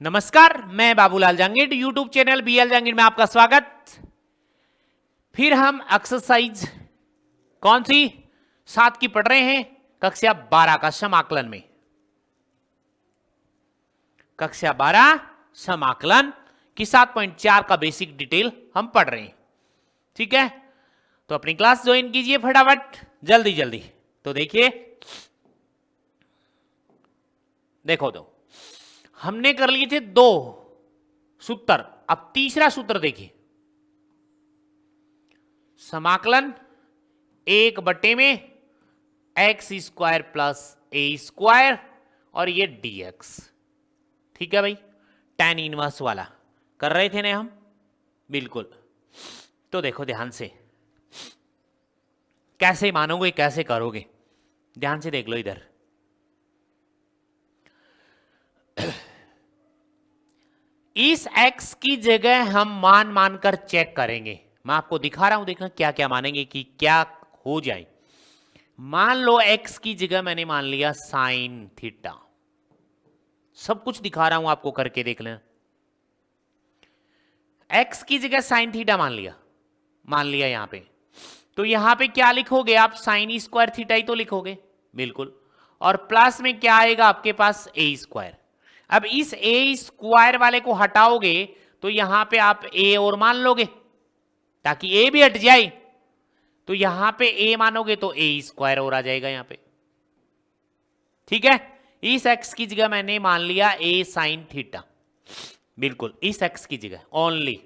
नमस्कार, मैं Babulal Jangid, YouTube channel BL Jangid में आपका स्वागत। फिर हम एक्सरसाइज कौन सी 7 की पढ़ रहे हैं, कक्षा 12 का समाकलन में। कक्षा 12 समाकलन की 7.4 का बेसिक डिटेल हम पढ़ रहे हैं। ठीक है, तो अपनी क्लास ज्वाइन कीजिए फटाफट, जल्दी जल्दी। तो देखिए, देखो दो हमने कर लिए थे 2 सूत्र। अब तीसरा सूत्र देखिए, समाकलन 1/में x² प्लस a² और ये dx। ठीक है भाई, tan इनवर्स वाला कर रहे थे ना हम, बिल्कुल। तो देखो ध्यान से, कैसे मानोगे कैसे करोगे, ध्यान से देख लो इधर। इस x की जगह हम मान मानकर चेक करेंगे। मैं आपको दिखा रहा हूं, देखना क्या क्या मानेंगे कि क्या हो जाए। मान लो x की जगह मैंने मान लिया साइन थीटा। सब कुछ दिखा रहा हूं आपको, करके देख लेना। x की जगह साइन थीटा मान लिया यहां पे। तो यहां पे क्या लिखोगे आप? sin² थीटा ही तो लिखोगे, बिल्कुल। और प्लस में क्या आएगा आपके पास? a²। अब इस a² वाले को हटाओगे तो यहां पे आप a और मान लोगे, ताकि a भी हट जाए। तो यहां पे a मानोगे तो a² और आ जाएगा यहां पे। ठीक है, इस x की जगह मैंने मान लिया a sin थीटा, बिल्कुल इस x की जगह ओनली।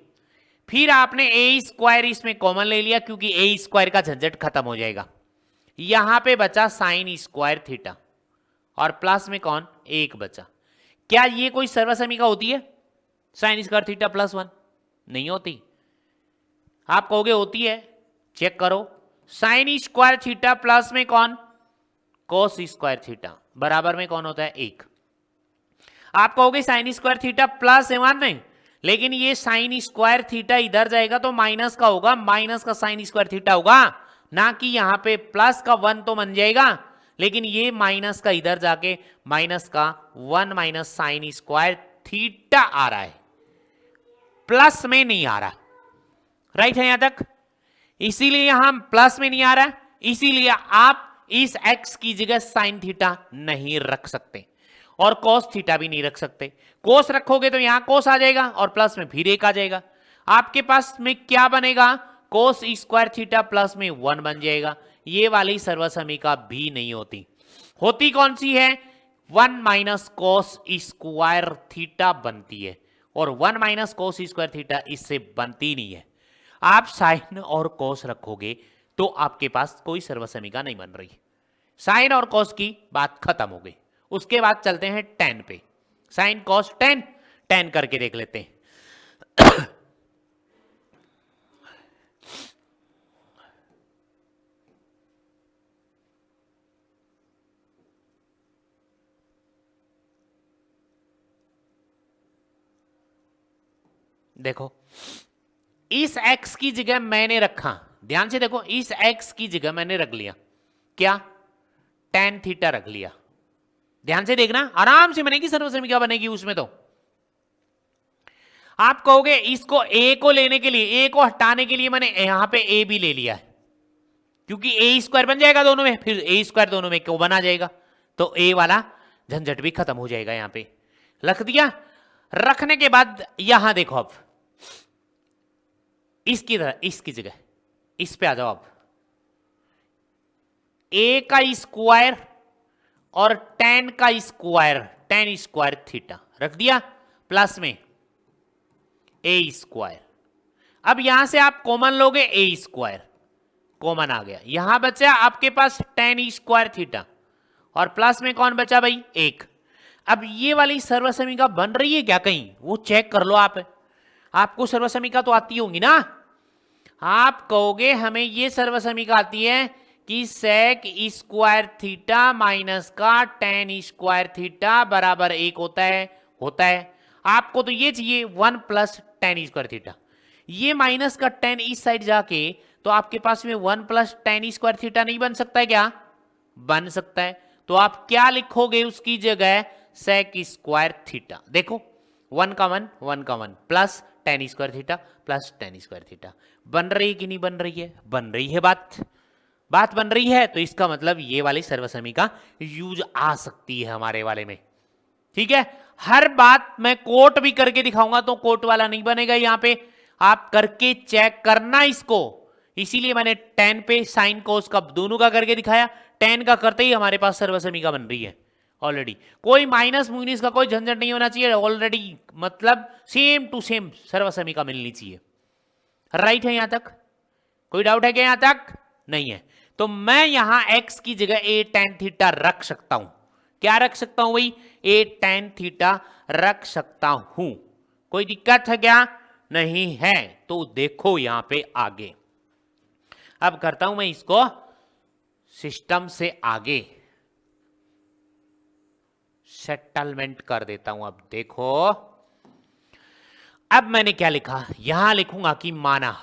फिर आपने a² इसमें कॉमन ले लिया, क्योंकि a² का झंझट खत्म हो जाएगा। यहां पे बचा sin² थीटा और प्लस में कौन? 1 बचा। क्या ये कोई सर्वसमीका होती है? sin² थीटा प्लस 1 नहीं होती। आप कहोगे होती है, चेक करो। sin² थीटा प्लस में कौन? cos² थीटा बराबर में कौन होता है? 1। आप कहोगे sin² थीटा प्लस 1 नहीं, लेकिन ये sin² थीटा इधर जाएगा तो माइनस का होगा, माइनस का sin² थीटा होगा ना, कि यहां पे प्लस का 1 तो बन जाएगा, लेकिन ये माइनस का इधर जाके माइनस का 1 माइनस sin² थीटा आ रहा है, प्लस में नहीं आ रहा। राइट है यहां तक? इसीलिए यहां प्लस में नहीं आ रहा, इसीलिए आप इस x की जगह sin थीटा नहीं रख सकते और cos थीटा भी नहीं रख सकते। cos रखोगे तो यहां cos आ जाएगा और प्लस में फिर 1 आ जाएगा। आपके पास में क्या बनेगा? cos² थीटा प्लस में 1 बन जाएगा। ये वाली सर्वसमीका भी नहीं होती। होती कौन सी है? 1 माइनस cos² थीटा बनती है, और 1 माइनस cos² थीटा इससे बनती नहीं है। आप साइन और कॉस रखोगे तो आपके पास कोई सर्वसमीका नहीं बन रही। साइन और कॉस की बात खत्म हो गई। उसके बाद चलते हैं tan पे। साइन कॉस tan करके देख लेते हैं। देखो, इस x की जगह मैंने रखा, ध्यान से देखो, इस x की जगह मैंने रख लिया क्या? tan थीटा रख लिया। ध्यान से देखना, आराम से बनेगी सर्वसमीका, बनेगी उसमें। तो आप कहोगे इसको a को लेने के लिए, a को हटाने के लिए मैंने यहां पे a भी ले लिया है, क्योंकि a² बन जाएगा दोनों में, फिर a² दोनों में क्यों बना जाएगा, तो a वाला झंझट भी खत्म हो जाएगा। यहां पे रख दिया। रखने के बाद यहां देखो, अब इसकी जगह इस पे आ जाओ। अब a का स्क्वायर और tan का स्क्वायर, tan² थीटा रख दिया, प्लस में a²। अब यहां से आप कॉमन लोगे, a² कॉमन आ गया। यहां बचा आपके पास tan² थीटा और प्लस में कौन बचा भाई? 1। अब ये वाली सर्वसमीका बन रही है क्या कहीं? वो चेक कर लो आप। आपको सर्वसमीका तो आती होंगी ना। आप कहोगे हमें ये सर्वसमीका आती है कि sec² थीटा माइनस का tan² थीटा बराबर 1 होता है। आपको तो ये चाहिए 1 प्लस tan² थीटा। ये माइनस का tan इस साइड जाके तो आपके पास में 1 प्लस tan² थीटा नहीं बन सकता है क्या? बन सकता है। तो आप क्या लिखोगे उसकी जगह? sec² theta. देखो 1 का 1, 1 का 1 plus tan square theta plus tan square theta. बन रही है कि नहीं बन रही है? बन रही है बात बन रही है, तो इसका मतलब ये वाली सर्वसमीका यूज आ सकती है हमारे वाले में। ठीक है, हर बात मैं कोट भी करके दिखाऊंगा तो कोट वाला नहीं बनेगा, यहां पे आप करके चेक करना इसको। इसीलिए मैंने टेन पे साइन कोस का दोनों का करके दिखाया। टेन का करते ही हमारे पास सर्वसमीका बन रही है ऑलरेडी। कोई माइनस मुइनस का कोई झंझट नहीं होना चाहिए, ऑलरेडी मतलब सेम टू सेम सर्वसमीका मिलनी चाहिए। राइट है यहां तक? कोई डाउट है क्या यहां तक? नहीं है। तो मैं यहां x की जगह a tan थीटा रख सकता हूं। क्या रख सकता हूं भाई? a tan थीटा रख सकता हूं। कोई दिक्कत है क्या? नहीं है। तो देखो यहां पे आगे, अब करता हूं मैं इसको सिस्टम से आगे सेटलमेंट कर देता हूं। अब देखो, अब मैंने क्या लिखा, यहां लिखूंगा कि माना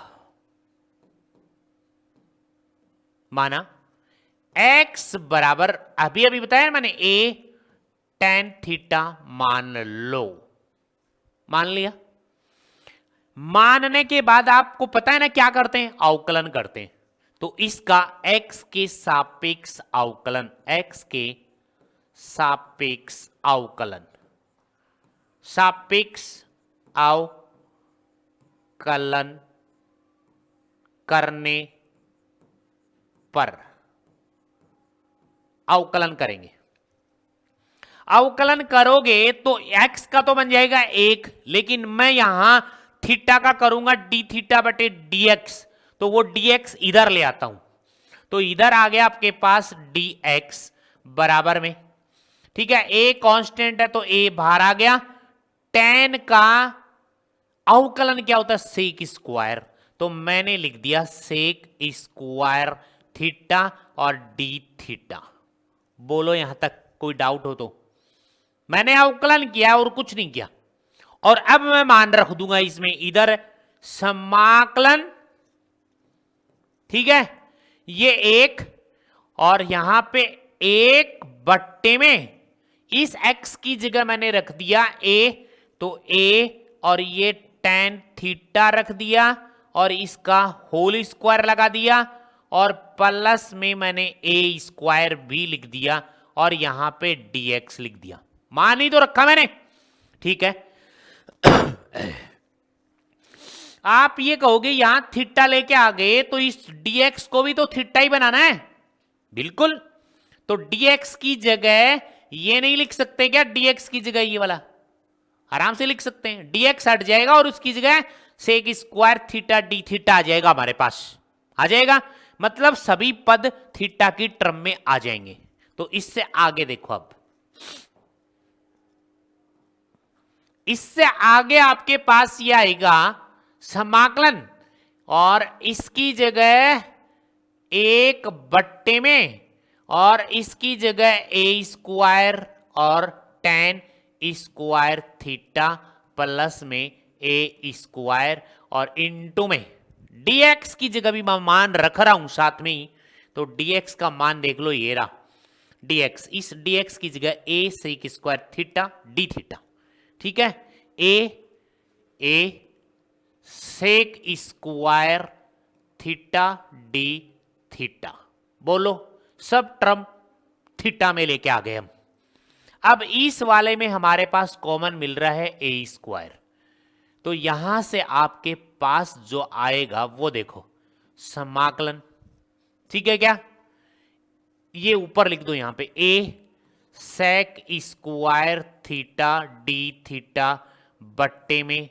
x बराबर, अभी अभी बताया मैंने, a tan थीटा मान लिया। मानने के बाद आपको पता है ना क्या करते हैं? अवकलन करते हैं। तो इसका x के सापेक्ष अवकलन, x के सापेक्ष अवकलन, सापेक्ष अवकलन करने पर अवकलन करेंगे। अवकलन करोगे तो x का तो बन जाएगा 1, लेकिन मैं यहां थीटा का करूंगा डी थीटा बटे dx, तो वो dx इधर ले आता हूं। तो इधर आ गया आपके पास dx बराबर में, ठीक है, a कांस्टेंट है तो a बाहर आ गया। tan का अवकलन क्या होता है? सेक स्क्वायर, तो मैंने लिख दिया सेक स्क्वायर थीटा और डी थीटा। बोलो यहां तक कोई डाउट हो तो? मैंने अवकलन किया और कुछ नहीं किया। और अब मैं मान रख दूंगा इसमें इधर समाकलन, ठीक है, ये 1 और यहां पे 1 बट्टे में इस x की जगह मैंने रख दिया a, तो a और ये tan थीटा रख दिया और इसका होल स्क्वायर लगा दिया और प्लस में मैंने a स्क्वायर भी लिख दिया और यहां पे dx लिख दिया। मान ही तो रखा मैंने, ठीक है। आप ये कहोगे यहां थीटा लेके आ गए तो इस dx को भी तो थीटा ही बनाना है। बिल्कुल, तो dx की जगह ये नहीं लिख सकते क्या? dx की जगह ये वाला आराम से लिख सकते हैं, dx हट जाएगा और उसकी जगह sec square theta d theta आ जाएगा, हमारे पास आ जाएगा। मतलब सभी पद थीटा की टर्म में आ जाएंगे। तो इससे आगे देखो, अब इससे आगे आपके पास ये आएगा समाकलन और इसकी जगह 1 बट्टे में और इसकी जगह a स्क्वायर और tan स्क्वायर थीटा प्लस में a स्क्वायर और इनटू में dx की जगह भी मैं मान रख रहा हूं साथ में ही। तो dx का मान देख लो, ये रहा dx। इस dx की जगह a sec square theta d theta, ठीक है, a sec square theta d theta. बोलो, सब टर्म थीटा में लेके आ गए हम। अब इस वाले में हमारे पास कॉमन मिल रहा है a स्क्वायर, तो यहां से आपके पास जो आएगा वो देखो समाकलन, ठीक है क्या? ये ऊपर लिख दो यहां पे a sec square theta d theta बट्टे में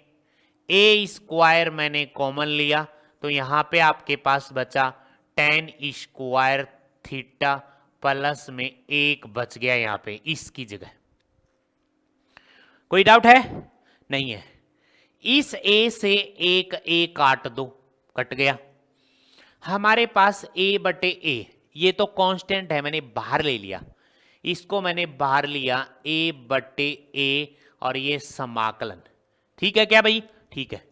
a स्क्वायर मैंने कॉमन लिया, तो यहां पे आपके पास बचा tan स्क्वायर थीटा प्लस में 1 बच गया यहां पे इसकी जगह। कोई डाउट है? नहीं है। इस a से एक a काट दो, कट गया। हमारे पास a बटे a, ये तो कांस्टेंट है, मैंने बाहर ले लिया, इसको मैंने बाहर लिया a बटे a और ये समाकलन, ठीक है क्या भाई? ठीक है।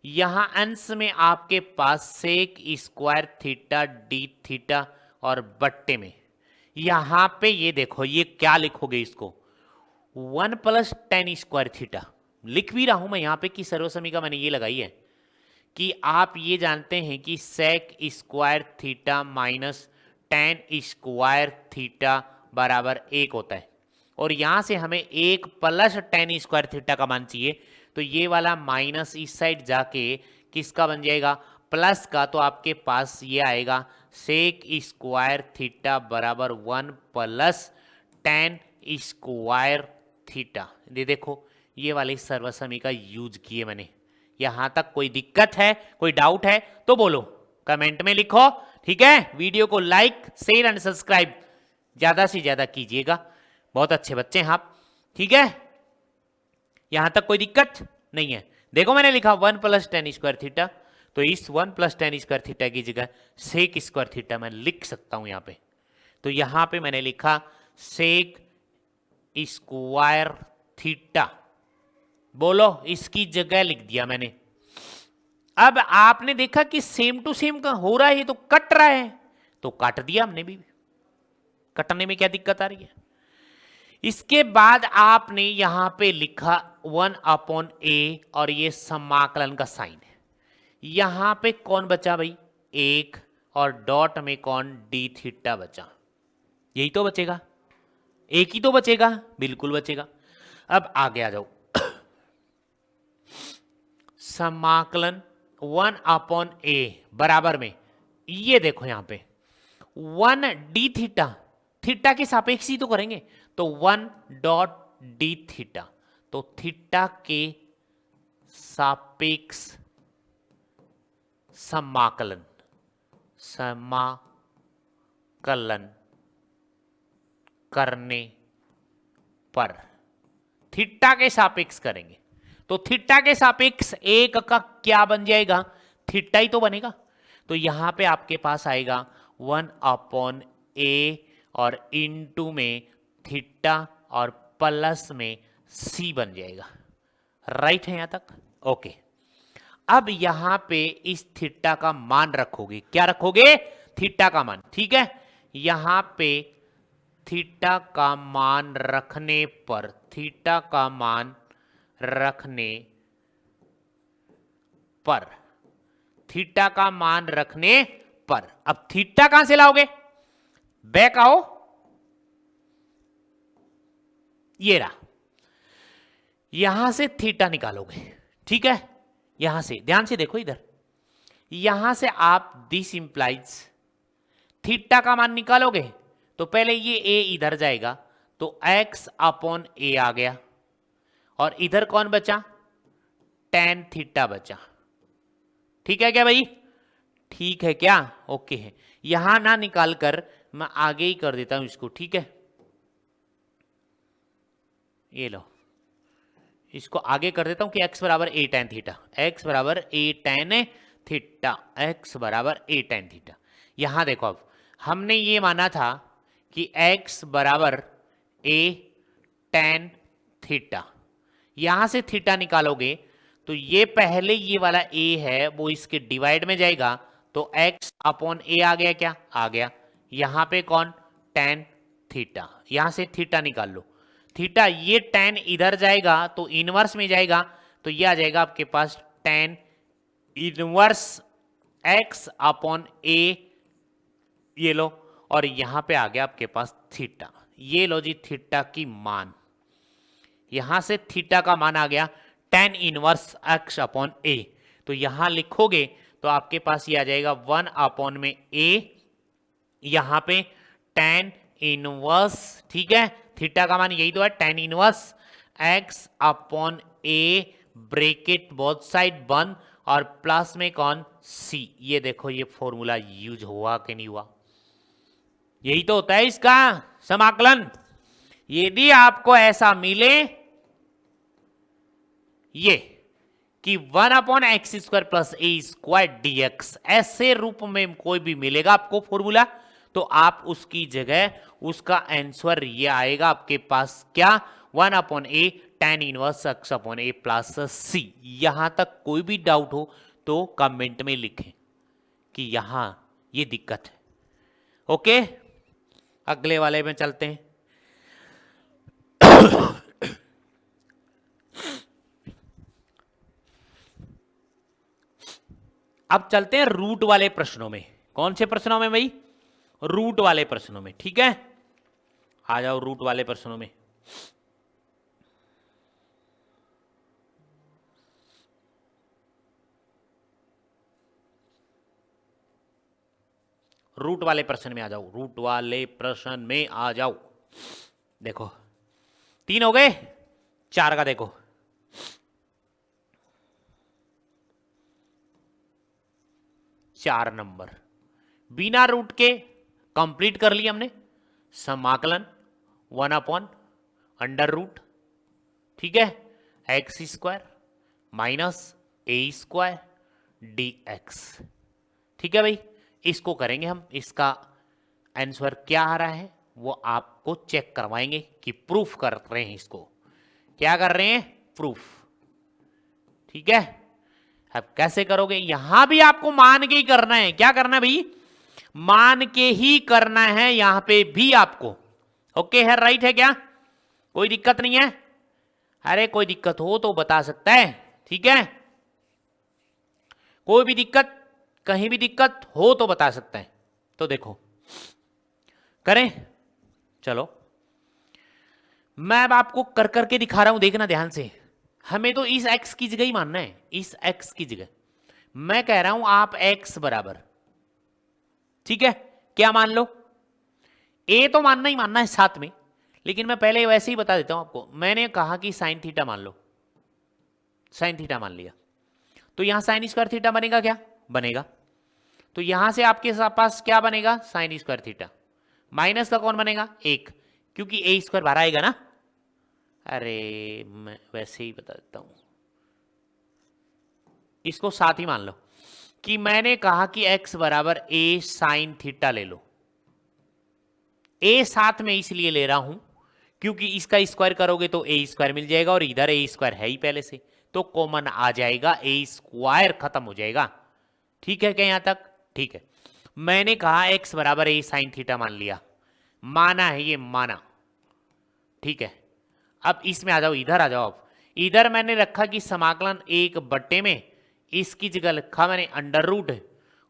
यहां अंश में आपके पास sec square theta d theta और बट्टे में यहां पे ये देखो, ये क्या लिखोगे इसको? 1 प्लस tan स्क्वायर थीटा। लिख भी रहा हूं मैं यहां पे कि सर्वसमीका मैंने ये लगाई है कि आप ये जानते हैं कि sec square theta minus tan square theta बराबर 1 होता है, और यहां से हमें 1 प्लस टेन स्क्वायर थीटा का मान चाहिए, तो ये वाला माइनस इस साइड जाके किसका बन जाएगा, प्लस का, तो आपके पास ये आएगा सेक स्क्वायर थीटा बराबर 1 प्लस टेन स्क्वायर थीटा। ये देखो ये वाली सर्वसमीका यूज की है मैंने। यहां तक कोई दिक्कत है, कोई डाउट है तो बोलो, कमेंट में लिखो, ठीक है। वीडियो को लाइक शेयर एंड सब्सक्राइब ज्यादा से ज्यादा कीजिएगा, बहुत अच्छे बच्चे हैं आप, ठीक है। यहां तक कोई दिक्कत नहीं है। देखो मैंने लिखा 1 प्लस टेन स्क्वायर थीटा, तो इस 1 प्लस टेन स्क्वायर थीटा की जगह सेक स्क्वायर थीटा मैं लिख सकता हूं यहां पे। तो यहां पे मैंने लिखा सेक स्क्वायर थीटा, बोलो इसकी जगह लिख दिया मैंने। अब आपने देखा कि सेम टू सेम का हो रहा है, तो कट रहा है, तो काट दिया हमने भी, कटने में क्या दिक्कत आ रही है। इसके बाद आपने यहां पे लिखा 1/a, और ये समाकलन का साइन है। यहां पे कौन बचा भाई, 1, और डॉट में कौन, डी थीटा बचा। यही तो बचेगा, एक ही तो बचेगा, बिल्कुल बचेगा। अब आगे आ जाओ, समाकलन 1/a बराबर में, ये देखो यहां पे 1 डी थीटा, थीटा के सापेक्ष ही तो करेंगे, तो 1 डॉट डी थीटा, तो थीटा के सापेक्ष समाकलन, समाकलन करने पर थीटा के सापेक्ष करेंगे, तो थीटा के सापेक्ष 1 का क्या बन जाएगा, थीटा ही तो बनेगा। तो यहां पे आपके पास आएगा 1/a, और इनटू में थीटा, और प्लस में c बन जाएगा। राइट है यहां तक, ओके। अब यहां पे इस थीटा का मान रखोगे, क्या रखोगे, थीटा का मान, ठीक है। यहां पे थीटा का मान रखने पर, थीटा का मान रखने पर, थीटा का मान रखने पर, अब थीटा कहां से लाओगे, बैक आओ, ये रहा, यहां से थीटा निकालोगे, ठीक है। यहां से ध्यान से देखो इधर, यहां से आप दिस इंप्लाइज थीटा का मान निकालोगे, तो पहले ये a इधर जाएगा, तो x/a आ गया, और इधर कौन बचा, tan थीटा बचा। ठीक है क्या भाई, ठीक है क्या, ओके है। यहां ना निकाल कर मैं आगे ही कर देता हूं इसको, ठीक है। ये लो, इसको आगे कर देता हूं कि x बराबर a tan थीटा, x बराबर a tan थीटा, x बराबर a tan थीटा। यहां देखो, अब हमने ये माना था कि x बराबर a tan थीटा, यहां से थीटा निकालोगे तो ये पहले ये वाला a है वो इसके डिवाइड में जाएगा, तो x/a आ गया, क्या आ गया। यहां पे कौन, tan थीटा, यहां से थीटा निकाल लो, थीटा, ये tan इधर जाएगा तो इनवर्स में जाएगा, तो ये आ जाएगा आपके पास tan इनवर्स x/a, ये लो, और यहां पे आ गया आपके पास थीटा। ये लो जी थीटा की मान, यहां से थीटा का मान आ गया tan इनवर्स x/a, तो यहां लिखोगे तो आपके पास ये आ जाएगा 1/a, यहां पे tan इनवर्स, ठीक है, थीटा का मान यही तो है, tan inverse x/a, bracket both side बंद, और प्लस में कौन, c। ये देखो ये फॉर्मूला यूज हुआ कि नहीं हुआ, यही तो होता है इसका समाकलन। यदि आपको ऐसा मिले ये कि 1/x² + a² dx, ऐसे रूप में कोई भी मिलेगा आपको फॉर्मूला, तो आप उसकी जगह उसका आंसर ये आएगा आपके पास, क्या, 1/a tan inverse x/a plus c। यहां तक कोई भी डाउट हो तो कमेंट में लिखें कि यहां ये दिक्कत है, ओके। अगले वाले में चलते हैं। अब चलते हैं रूट वाले प्रश्नों में। कौन से प्रश्नों में भाई? रूट वाले प्रश्नों में। ठीक है, आ जाओ रूट वाले प्रश्नों में। रूट वाले प्रश्न में आ जाओ, रूट वाले प्रश्न में आ जाओ। देखो 3 हो गए, 4 का देखो। चार नंबर बिना रूट के कंप्लीट कर लिया हमने। समाकलन 1/√, ठीक है, x² माइनस a² dx। ठीक है भाई, इसको करेंगे हम। इसका आंसर क्या आ रहा है वो आपको चेक करवाएंगे कि प्रूफ कर रहे हैं। इसको क्या कर रहे हैं? प्रूफ। ठीक है, अब कैसे करोगे? यहां भी आपको मान के ही करना है। क्या करना है भाई? मान के ही करना है यहां पे भी आपको। ओके है, राइट है क्या? कोई दिक्कत नहीं है? अरे कोई दिक्कत हो तो बता सकता है। ठीक है, कोई भी दिक्कत, कहीं भी दिक्कत हो तो बता सकता है। तो देखो करें, चलो मैं अब आपको कर करके दिखा रहा हूं, देखना ध्यान से। हमें तो इस x की जगह ही मानना है, इस x की जगह। मैं कह रहा हूं आप x बराबर, ठीक है, क्या मान लो? a तो मानना ही मानना है साथ में, लेकिन मैं पहले वैसे ही बता देता हूं आपको। मैंने कहा कि साइन थीटा मान लो, साइन थीटा मान लिया, तो यहां साइन स्क्वायर थीटा बनेगा क्या? बनेगा। तो यहां से आपके पास क्या बनेगा? Sine square theta. माइनस का कौन बनेगा? 1, क्योंकि a स्क्वायर बाहर आएगा ना। अरे मैं वैसे ही बता देता हूं, इसको साथ ही मान लो कि मैंने कहा कि x बराबर a साइन थीटा ले लो। a साथ में इसलिए ले रहा हूं क्योंकि इसका स्क्वायर करोगे तो a स्क्वायर मिल जाएगा, और इधर a स्क्वायर है ही पहले से, तो कॉमन आ जाएगा, a स्क्वायर खत्म हो जाएगा। ठीक है क्या यहां तक? ठीक है। मैंने कहा x बराबर a साइन थीटा मान लिया, माना है ये, माना। ठीक है, अब इसमें आ जाओ, इधर आ जाओ। अब इधर मैंने रखा कि समाकलन 1 में, इसकी जगह लिखा मैंने अंडर रूट,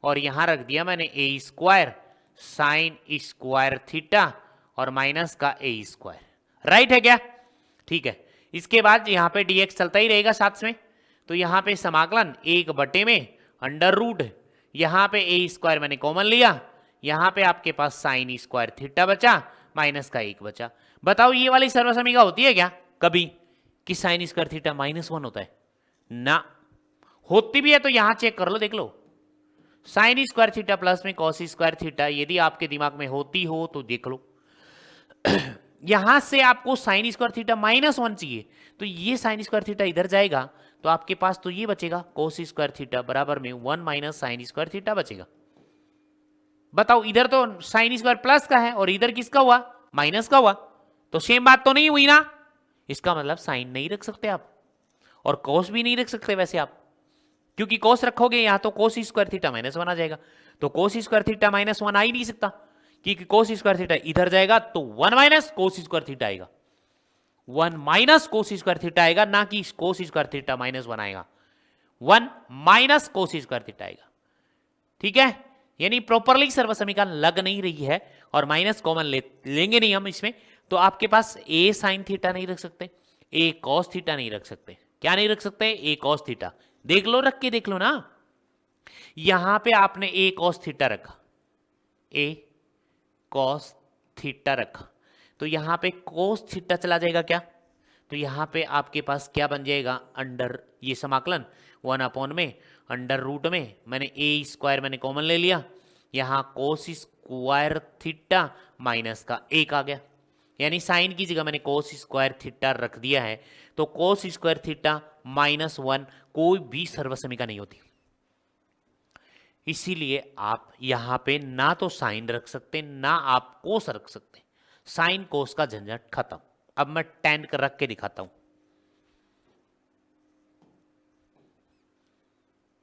और यहां रख दिया मैंने a square sine square theta और माइनस का a स्क्वायर। राइट है क्या? ठीक है, इसके बाद यहां पे dx चलता ही रहेगा साथ में। तो यहां पे समाकलन 1 में अंडर रूट, यहां पे a स्क्वायर मैंने कॉमन लिया, यहां पे आपके पास साइन स्क्वायर थीटा बचा, माइनस का 1 बचा। बताओ ये वाली सर्वसमीका होती है क्या कभी कि साइन स्क्वायर थीटा -1 होता है? ना। होती भी है तो यहां चेक कर लो, देख लो। साइन स्क्वायर थीटा प्लस में कॉस स्क्वायर थीटा, यदि आपके दिमाग में होती हो तो देख लो। यहां से आपको साइन स्क्वायर थीटा -1 चाहिए, तो ये साइन स्क्वायर थीटा इधर जाएगा, तो आपके पास तो ये बचेगा कोस स्क्वायर थीटा बराबर में 1 माइनस साइन स्क्वायर थीटा बचेगा। बताओ, इधर तो साइन स्क्वायर प्लस का है और इधर किसका हुआ? माइनस का हुआ, तो सेम बात तो नहीं हुई ना। इसका मतलब साइन नहीं रख सकते आप, और कोस भी नहीं रख सकते वैसे आप, क्योंकि कोस रखोगे यहां तो कोस स्क्वायर थीटा -1 आ जाएगा, तो कोस स्क्वायर थीटा -1 आ ही नहीं सकता, क्योंकि कोस स्क्वायर थीटा इधर जाएगा तो 1 माइनस कोस स्क्वायर थीटा आएगा, 1 माइनस कोस स्क्वायर थीटा आएगा, ना कि कोस स्क्वायर थीटा -1 आएगा, 1 माइनस कोस स्क्वायर थीटा आएगा। ठीक है, यानी प्रॉपरली सर्वसमीकरण लग नहीं रही है, और माइनस कॉमन लेंगे नहीं हम इसमें, तो आपके पास a साइन थीटा नहीं रख सकते, a कॉस थीटा नहीं रख सकते। क्या नहीं रख सकते? a cos theta. देख लो, रख के देख लो ना। यहां पे आपने a कॉस थीटा रखा, a कॉस थीटा रखा, तो यहां पे कोस थीटा चला जाएगा क्या? तो यहां पे आपके पास क्या बन जाएगा? अंडर, ये समाकलन 1 में अंडर रूट में मैंने a स्क्वायर मैंने कॉमन ले लिया, यहां कोस स्क्वायर थीटा माइनस का 1 आ गया, यानी साइन की जगह मैंने कोस स्क्वायर थीटा रख दिया है, तो कोस स्क्वायर थीटा -1 कोई भी सर्वसमीका नहीं होती। इसीलिए आप यहां पे ना तो साइन रख सकते, ना आप कोस रख सकते। साइन कोस का झंझट खत्म। अब मैं टेन रख के दिखाता हूं,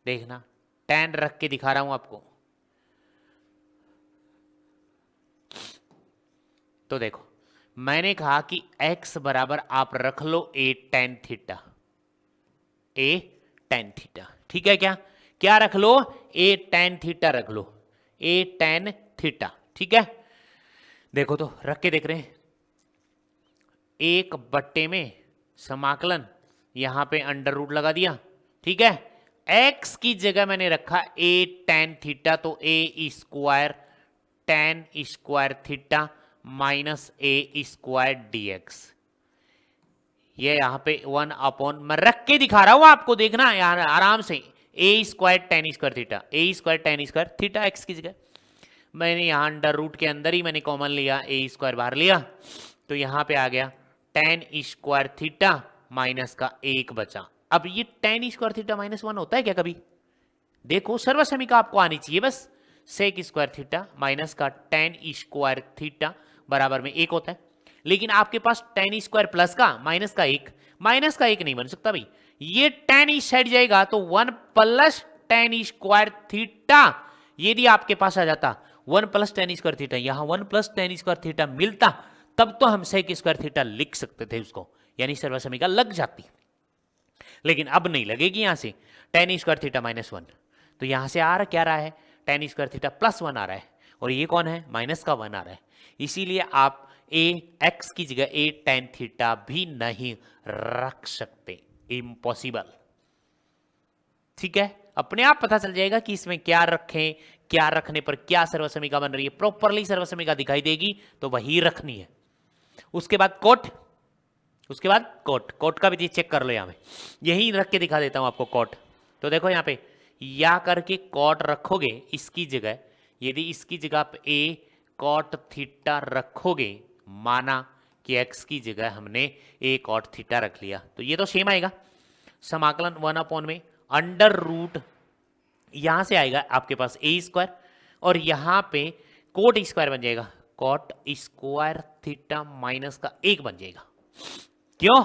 देखना, टेन रख के दिखा रहा हूं आपको। तो देखो, मैंने कहा कि x बराबर आप रख लो a tan theta, a tan theta. ठीक है क्या? क्या रख लो, ए टेन थीटा रख लो, ए टेन थीटा। ठीक है, देखो तो रख के देख रहे हैं, एक बट्टे में समाकलन, यहां पे अंडर रूट लगा दिया। ठीक है, x की जगह मैंने रखा ए टेन थीटा, तो a square tan square theta minus a square dx। ये यहां पे वन अपॉन, मैं रख के दिखा रहा हूं आपको, देखना यार आराम से, a square tan square theta, a square tan square theta x की जगह मैंने यहां अंडर रूट के अंदर ही मैंने कॉमन लिया, ए स्क्वायर बाहर लिया, तो यहां पे आ गया टेन स्क्वायर थीटा माइनस का एक बचा। अब ये ten square theta minus one होता है क्या कभी? देखो सर्वसमीका आपको आनी चाहिए बस, सेक स्क्वायर थीटा माइनस का टेन स्क्वायर थीटा बराबर में एक होता है, लेकिन आपके पास टेन स्क्वायर प्लस का माइनस का एक नहीं बन सकता भाई, ये टेन इस साइड जाएगा तो one plus tan square theta, यदि आपके पास आ जाता one plus tan square theta, यहां one plus tan square theta मिलता, तब तो हम सेक स्क्वायर थीटा लिख सकते थे उसको, यानी सर्वसमीका लग जाती, लेकिन अब नहीं लगेगी। यहां से tan square theta minus one, तो यहां से आ रहा क्या रहा है, tan square theta plus one आ रहा है, और ये कौन है, माइनस का वन आ रहा है, इसीलिए आप ए एक्स की जगह ए टेन थीटा भी नहीं रख सकते, इम्पॉसिबल। ठीक है, अपने आप पता चल जाएगा कि इसमें क्या रखें, क्या रखने पर क्या सर्वसमीका बन रही है, प्रॉपरली सर्वसमीका दिखाई देगी तो वही रखनी है। उसके बाद कोट, उसके बाद कोट का भी चेक कर लो, यहां पे यही रख के दिखा देता हूं आपको कोट। तो देखो यहां पे या करके कॉट रखोगे इसकी जगह, यदि इसकी जगह आप ए कॉट थीटा रखोगे, माना कि एक्स की जगह हमने ए कॉट थीटा रख लिया, तो ये तो सेम आएगा, समाकलन वन अपॉन में अंडर रूट, यहां से आएगा आपके पास ए स्क्वायर, और यहां पे कोट स्क्वायर बन जाएगा, कॉट स्क्वायर थीटा माइनस का एक बन जाएगा। क्यों,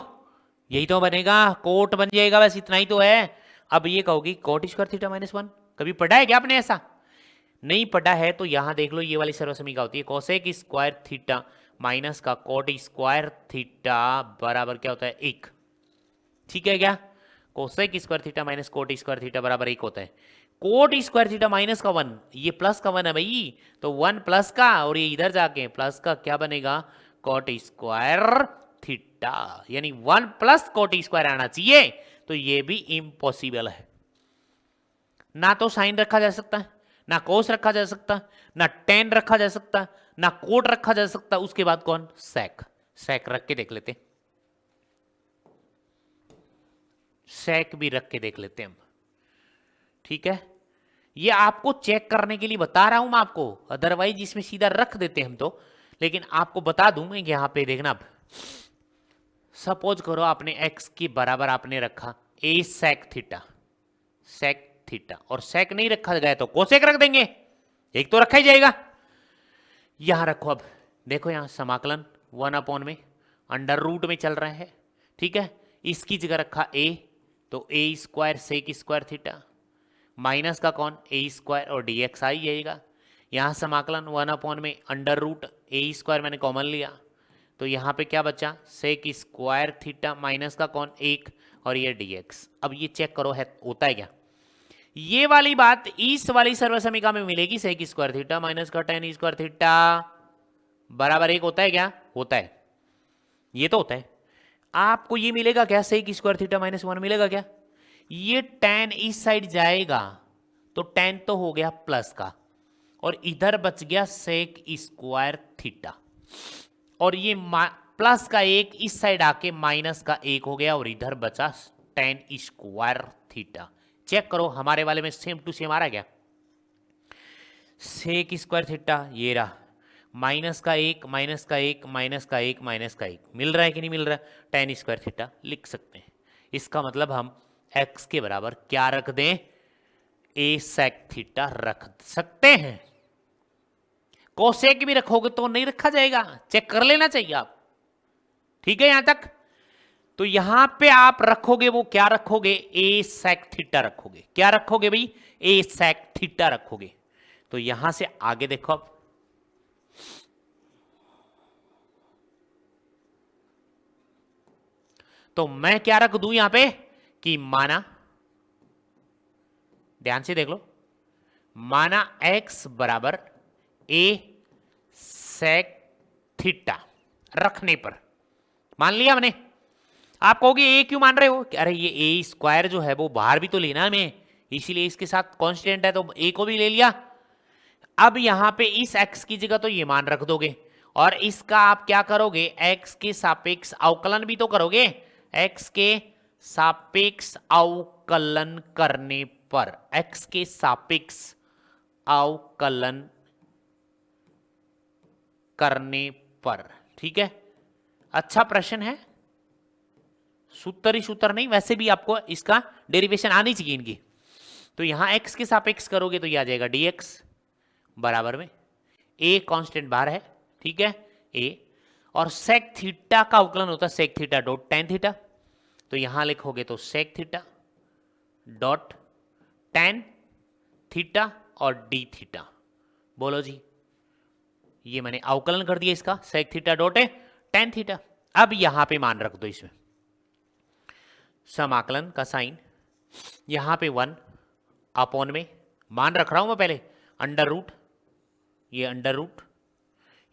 यही तो बनेगा, कोट बन जाएगा, बस इतना ही तो है। अब ये कहोगी cot square theta minus one, कभी पढ़ा है क्या आपने ऐसा? नहीं पढ़ा है तो यहां देख लो, ये वाली सर्वसमीका होती है कोसेक स्क्वायर थीटा माइनस का कोट स्क्वायर थीटा बराबर क्या होता है, एक। ठीक है क्या, cosec square theta minus cot square theta बराबर एक होता है, कोट स्क्वायर थीटा माइनस का वन, ये प्लस का वन है भाई, तो वन प्लस का, और ये इधर जाके प्लस का क्या बनेगा, कोट स्क्वायर थीटा, यानी वन प्लस कोट स्क्वायर आना चाहिए, तो ये भी इम्पॉसिबल है। ना तो साइन रखा जा सकता है, ना कोस रखा जा सकता, ना टेन रखा जा सकता, ना कोट रखा जा सकता, उसके बाद कौन, सेक। सेक रख के देख लेते, सेक भी रख के देख लेते हैं हम। ठीक है, ये आपको चेक करने के लिए बता रहा हूं मैं आपको, अदरवाइज इसमें सीधा रख देते हम तो, लेकिन आपको बता दूं मैं, यहां पे देखना, अब सपोज करो आपने x के बराबर आपने रखा a sec theta, sec theta, और सेक नहीं रखा गया तो कोसेक रख देंगे, एक तो रखा ही जाएगा। यहां रखो, अब देखो यहां समाकलन वन अपॉन में अंडर रूट में चल रहा है। ठीक है, इसकी जगह रखा a, तो a square sec square theta minus का कौन, a स्क्वायर, और dx आ ही जाएगा। यहां समाकलन वन अपॉन में अंडर रूट a स्क्वायर मैंने कॉमन लिया, तो यहां पे क्या बचा, सेक स्क्वायर थीटा माइनस का कौन, एक, और ये dx। अब ये चेक करो है होता है क्या, ये वाली बात इस वाली सर्वसमीका में मिलेगी, सेक स्क्वायर थीटा माइनस का टेन स्क्वायर थीटा बराबर एक होता है क्या, होता है, ये तो होता है। आपको ये मिलेगा क्या, sec square theta minus one मिलेगा क्या, ये टेन इस साइड जाएगा तो टेन तो हो गया प्लस का, और इधर बच गया सेक स्क्वायर थीटा, और ये प्लस का एक इस साइड आके माइनस का एक हो गया, और इधर बचा टेन स्क्वायर थीटा। चेक करो हमारे वाले में सेम टू सेम आ रहा है क्या, सेक स्क्वायर थीटा ये रहा, माइनस का एक माइनस का एक माइनस का एक माइनस का एक, मिल रहा है कि नहीं मिल रहा, टेन स्क्वायर थीटा लिख सकते हैं। इसका मतलब हम x के बराबर क्या रख दें, a सेक थीटा रख सकते हैं। कोसेक भी रखोगे तो नहीं रखा जाएगा, चेक कर लेना चाहिए आप। ठीक है यहां तक, तो यहां पे आप रखोगे वो क्या रखोगे, a सेक थीटा रखोगे, क्या रखोगे भाई, a सेक थीटा रखोगे। तो यहां से आगे देखो, अब तो मैं क्या रख दूं यहां पे, कि माना ध्यान से देख लो, माना x बराबर a sec थीटा रखने पर, मान लिया हमने। आप कहोगे ए क्यों मान रहे हो? अरे ये ए स्क्वायर जो है वो बाहर भी तो लेना है हमें, इसीलिए इसके साथ कांस्टेंट है तो ए को भी ले लिया। अब यहां पे इस x की जगह तो ये मान रख दोगे, और इसका आप क्या करोगे, x के सापेक्ष अवकलन भी तो करोगे। x के सापेक्ष अवकलन करने पर, x के सापेक्ष अवकलन करने पर, ठीक है, अच्छा प्रश्न है, सूत्र ही सूत्र नहीं, वैसे भी आपको इसका डेरिवेशन आनी चाहिए इनकी। तो यहां x के सापेक्ष करोगे तो ये आ जाएगा dx बराबर में a कांस्टेंट बाहर है, ठीक है, a, और sec थीटा का अवकलन होता है sec theta dot tan theta, तो यहां लिखोगे तो sec theta dot tan theta और d थीटा। बोलो जी, ये मैंने अवकलन कर दिया इसका, sec theta dot tan theta. अब यहां पे मान रख दो, इसमें समाकलन का साइन, यहां पे 1 अपॉन में मान रख रहा हूं मैं पहले, अंडर रूट, ये अंडर रूट,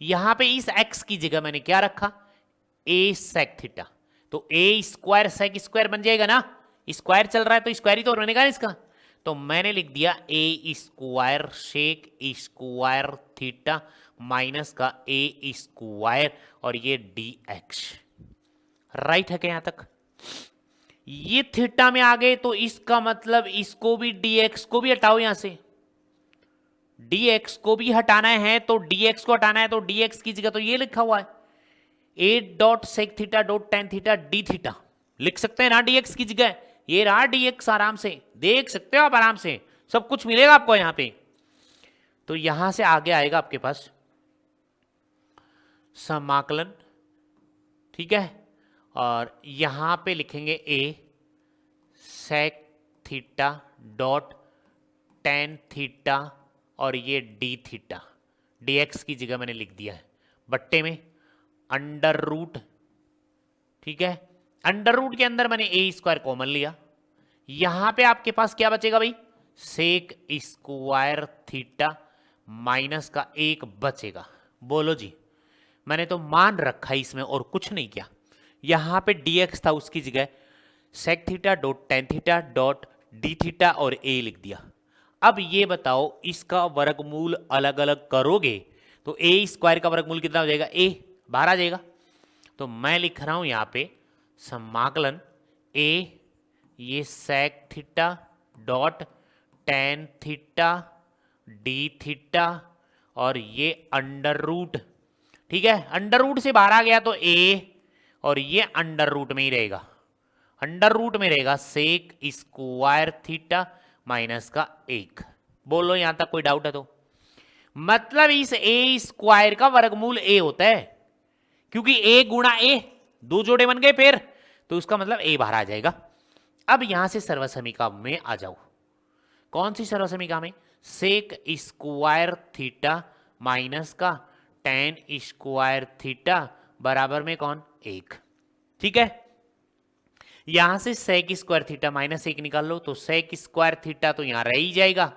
यहां पे इस x की जगह मैंने क्या रखा, a sec थीटा, तो a स्क्वायर sec स्क्वायर बन जाएगा ना, स्क्वायर चल रहा है तो स्क्वायर ही तो बनेगा इसका, तो मैंने लिख दिया a square sec square theta minus का a स्क्वायर और ये dx। राइट है क्या यहां तक? ये थीटा में आ गए तो इसका मतलब इसको भी dx को भी हटाओ, यहां से dx को भी हटाना है, तो dx को हटाना है तो dx की जगह तो ये लिखा हुआ है a dot sec theta dot tan theta d theta, लिख सकते हैं ना dx की जगह, ये रहा dx, आराम से देख सकते हो आप, आराम से सब कुछ मिलेगा आपको यहां पे। तो यहां से आगे आएगा आपके पास समाकलन, ठीक है, और यहां पे लिखेंगे a sec theta dot tan theta और ये d थीटा, dx की जगह मैंने लिख दिया है बट्टे में अंडर रूट, ठीक है, अंडर रूट के अंदर मैंने a स्क्वायर कॉमन लिया, यहां पे आपके पास क्या बचेगा भाई, सेक स्क्वायर थीटा माइनस का 1 बचेगा। बोलो जी, मैंने तो मान रखा इसमें और कुछ नहीं किया, यहां पे dx था उसकी जगह sec theta dot tan theta dot d theta और a लिख दिया। अब ये बताओ इसका वर्गमूल अलग अलग करोगे तो a स्क्वायर का वर्गमूल कितना हो जाएगा, a बाहर आ जाएगा, तो मैं लिख रहा हूं यहां पे समाकलन a ये sec theta dot tan theta d theta और ये अंडर रूट, ठीक है, अंडर रूट से बाहर आ गया तो a और ये अंडर रूट में ही रहेगा, अंडर रूट में रहेगा सेक स्क्वायर थीटा माइनस का 1। बोलो यहां तक कोई डाउट है तो? मतलब इस a स्क्वायर का वर्गमूल a होता है, क्योंकि a गुणा a, दो जोड़े बन गए फिर, तो उसका मतलब a बाहर आ जाएगा। अब यहां से सर्वसमीका में आ जाओ, कौन सी सर्वसमीका में, सेक स्क्वायर थीटा माइनस का tan स्क्वायर थीटा बराबर में कौन, 1, ठीक है, यहां से सेक स्क्वायर थीटा माइनस 1 निकाल लो, तो सेक स्क्वायर थीटा तो यहां रह ही जाएगा,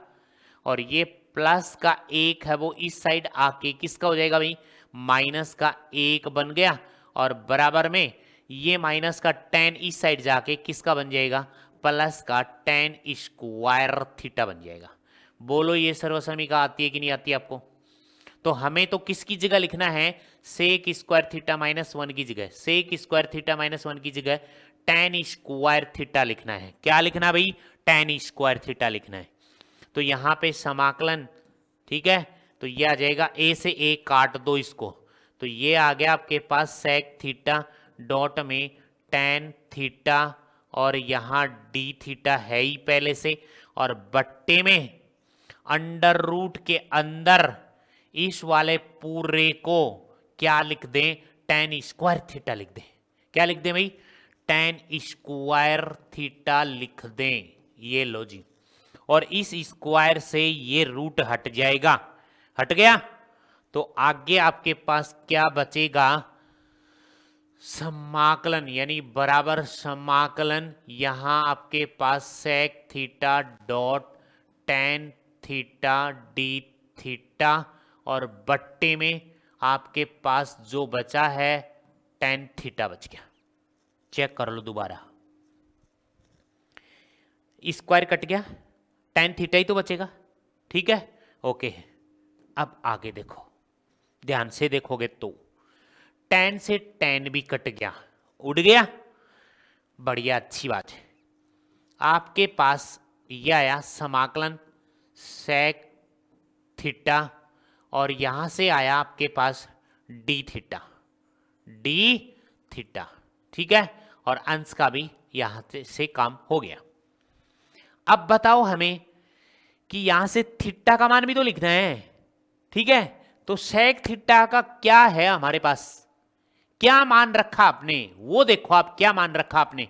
और ये प्लस का 1 है वो इस साइड आके किसका हो जाएगा भाई, माइनस का 1 बन गया, और बराबर में ये माइनस का tan इस साइड जाके किसका बन जाएगा, प्लस का tan स्क्वायर थीटा बन जाएगा। बोलो ये सर्वसमीका आती है कि नहीं आती है आपको? तो हमें तो किसकी जगह लिखना है, सेक स्क्वायर थीटा माइनस 1 की जगह, सेक स्क्वायर थीटा माइनस 1 की जगह tan स्क्वायर थीटा लिखना है। क्या लिखना भाई, tan स्क्वायर थीटा लिखना है। तो यहां पे समाकलन, ठीक है, तो ये आ जाएगा a से a काट दो इसको, तो ये आ गया आपके पास सेक थीटा डॉट में tan थीटा और यहां d थीटा है ही पहले से, और बट्टे में अंडर रूट के अंदर इस वाले पूरे को क्या लिख दें, tan स्क्वायर थीटा लिख दें। क्या लिख दें भाई, tan स्क्वायर थीटा लिख दें, ये लो जी, और इस स्क्वायर से ये रूट हट जाएगा, हट गया, तो आगे आपके पास क्या बचेगा, समाकलन, यानी बराबर समाकलन, यहां आपके पास sec theta dot tan theta d theta, और बट्टे में आपके पास जो बचा है टेन थीटा बच गया। चेक कर लो दोबारा, स्क्वायर कट गया, टेन थीटा ही तो बचेगा, ठीक है, ओके। अब आगे देखो, ध्यान से देखोगे तो टेन से टेन भी कट गया, उड़ गया, बढ़िया, अच्छी बात है। आपके पास ये आया समाकलन सेक थीटा, और यहां से आया आपके पास डी थीटा, डी थीटा, ठीक है, और अंश का भी यहां से काम हो गया। अब बताओ हमें कि यहां से थीटा का मान भी तो लिखना है, ठीक है, तो सेक थीटा का क्या है हमारे पास, क्या मान रखा आपने, वो देखो आप क्या मान रखा आपने,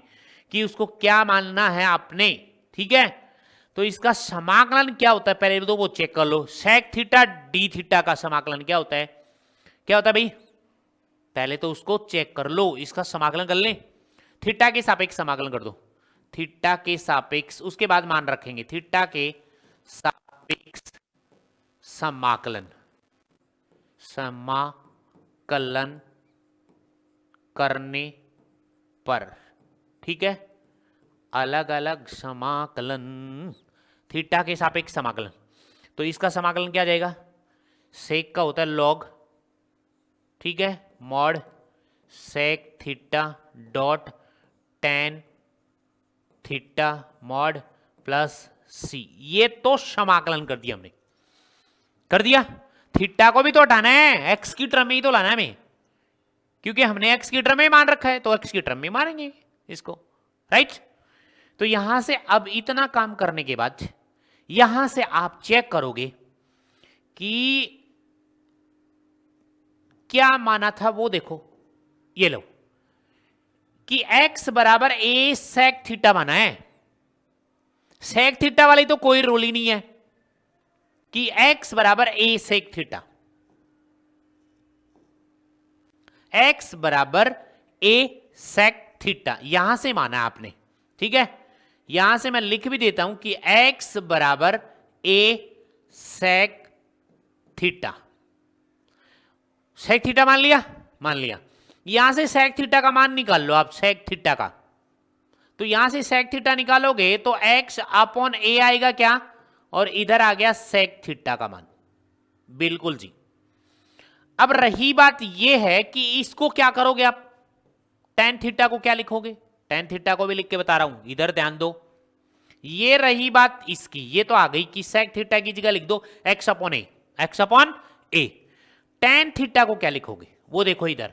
कि उसको क्या मानना है आपने, ठीक है। तो इसका समाकलन क्या होता है पहले तो वो चेक कर लो। सेक थीटा डी थीटा का समाकलन क्या होता है, क्या होता है भाई, पहले तो उसको चेक कर लो, इसका समाकलन कर ले, थीटा के सापेक्ष समाकलन कर दो, थीटा के सापेक्ष, उसके बाद मान रखेंगे थीटा के सापेक्ष समाकलन, समाकलन करने पर, ठीक है, अलग अलग समाकलन, थीटा के सापेक्ष समाकलन, तो इसका समाकलन क्या जाएगा, सेक का होता है लॉग, ठीक है, mod sec theta dot tan theta mod plus c, ये तो समाकलन कर दिया हमने, कर दिया। थीटा को भी तो हटाना है, एक्स की टर्म में ही तो लाना है हमें, क्योंकि हमने एक्स की टर्म में मान रखा है, तो एक्स की टर्म में मानेंगे इसको, राइट। तो यहां से अब इतना काम करने के बाद यहां से आप चेक करोगे कि क्या माना था वो देखो, ये लो कि x बराबर a सेक थीटा माना है, सेक थीटा वाली तो कोई रोल ही नहीं है, कि x बराबर a सेक थीटा, x बराबर a सेक थीटा यहां से माना आपने, ठीक है। यहां से मैं लिख भी देता हूं कि x बराबर a sec theta, sec theta मान लिया, मान लिया। यहां से सेक थीटा का मान निकाल लो आप, सेक थीटा का, तो यहां से सेक थीटा निकालोगे तो x अपॉन a आएगा क्या, और इधर आ गया सेक थीटा का मान, बिल्कुल जी। अब रही बात यह है कि इसको क्या करोगे आप, टेन थीटा को क्या लिखोगे, टेन थीटा को भी लिख के बता रहा हूं, इधर ध्यान दो। ये रही बात इसकी, ये तो आ गई कि सेक थीटा की जगह लिख दो x upon a, x upon a. Tan theta को क्या लिखोगे वो देखो इधर,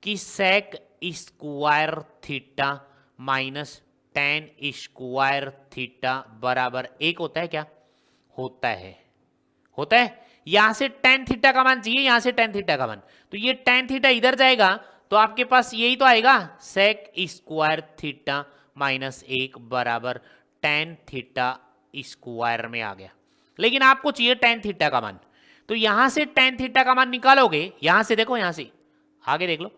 कि sec square theta minus tan square theta बराबर एक होता है क्या, होता है, होता है। यहां से टेन थीटा का मान चाहिए, यहां से टेन थीटा का मान, तो ये टेन थीटा इधर जाएगा तो आपके पास यही तो आएगा, सेक स्क्वायर थीटा माइनस एक बराबर टेन थीटा स्क्वायर में आ गया। लेकिन आपको चाहिए टेन थीटा का मान, तो यहां से टेन थीटा का मान निकालोगे, यहां से देखो, यहां से आगे देख लो,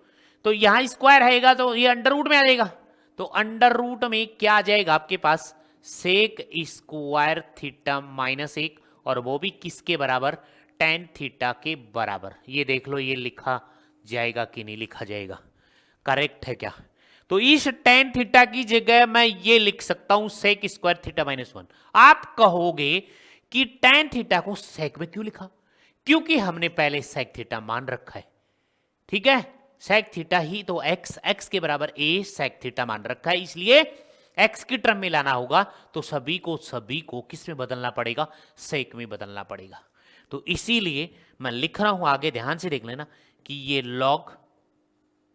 तो यहां स्क्वायर रहेगा तो ये अंडर रूट में आ जाएगा, तो अंडर रूट में क्या आ जाएगा आपके पास, सेक स्क्वायर थीटा माइनस एक, और वो भी किसके बराबर, टेन थीटा के बराबर। ये देख लो ये लिखा जाएगा कि नहीं लिखा जाएगा, करेक्ट है क्या। तो इस टेन थीटा की जगह मैं ये लिख सकता हूं sec square theta minus one. आप कहोगे कि टेन थीटा को सेक में क्यों लिखा, क्योंकि हमने पहले सेक थीटा मान रखा है, ठीक है, सेक थीटा ही तो x के बराबर a सेक थीटा मान रखा है, इसलिए x की टर्म में लाना होगा तो सभी को किस में बदलना पड़ेगा, सेक में बदलना पड़ेगा। तो इसीलिए मैं लिख रहा हूं, आगे ध्यान से देख लेना कि ये लॉग,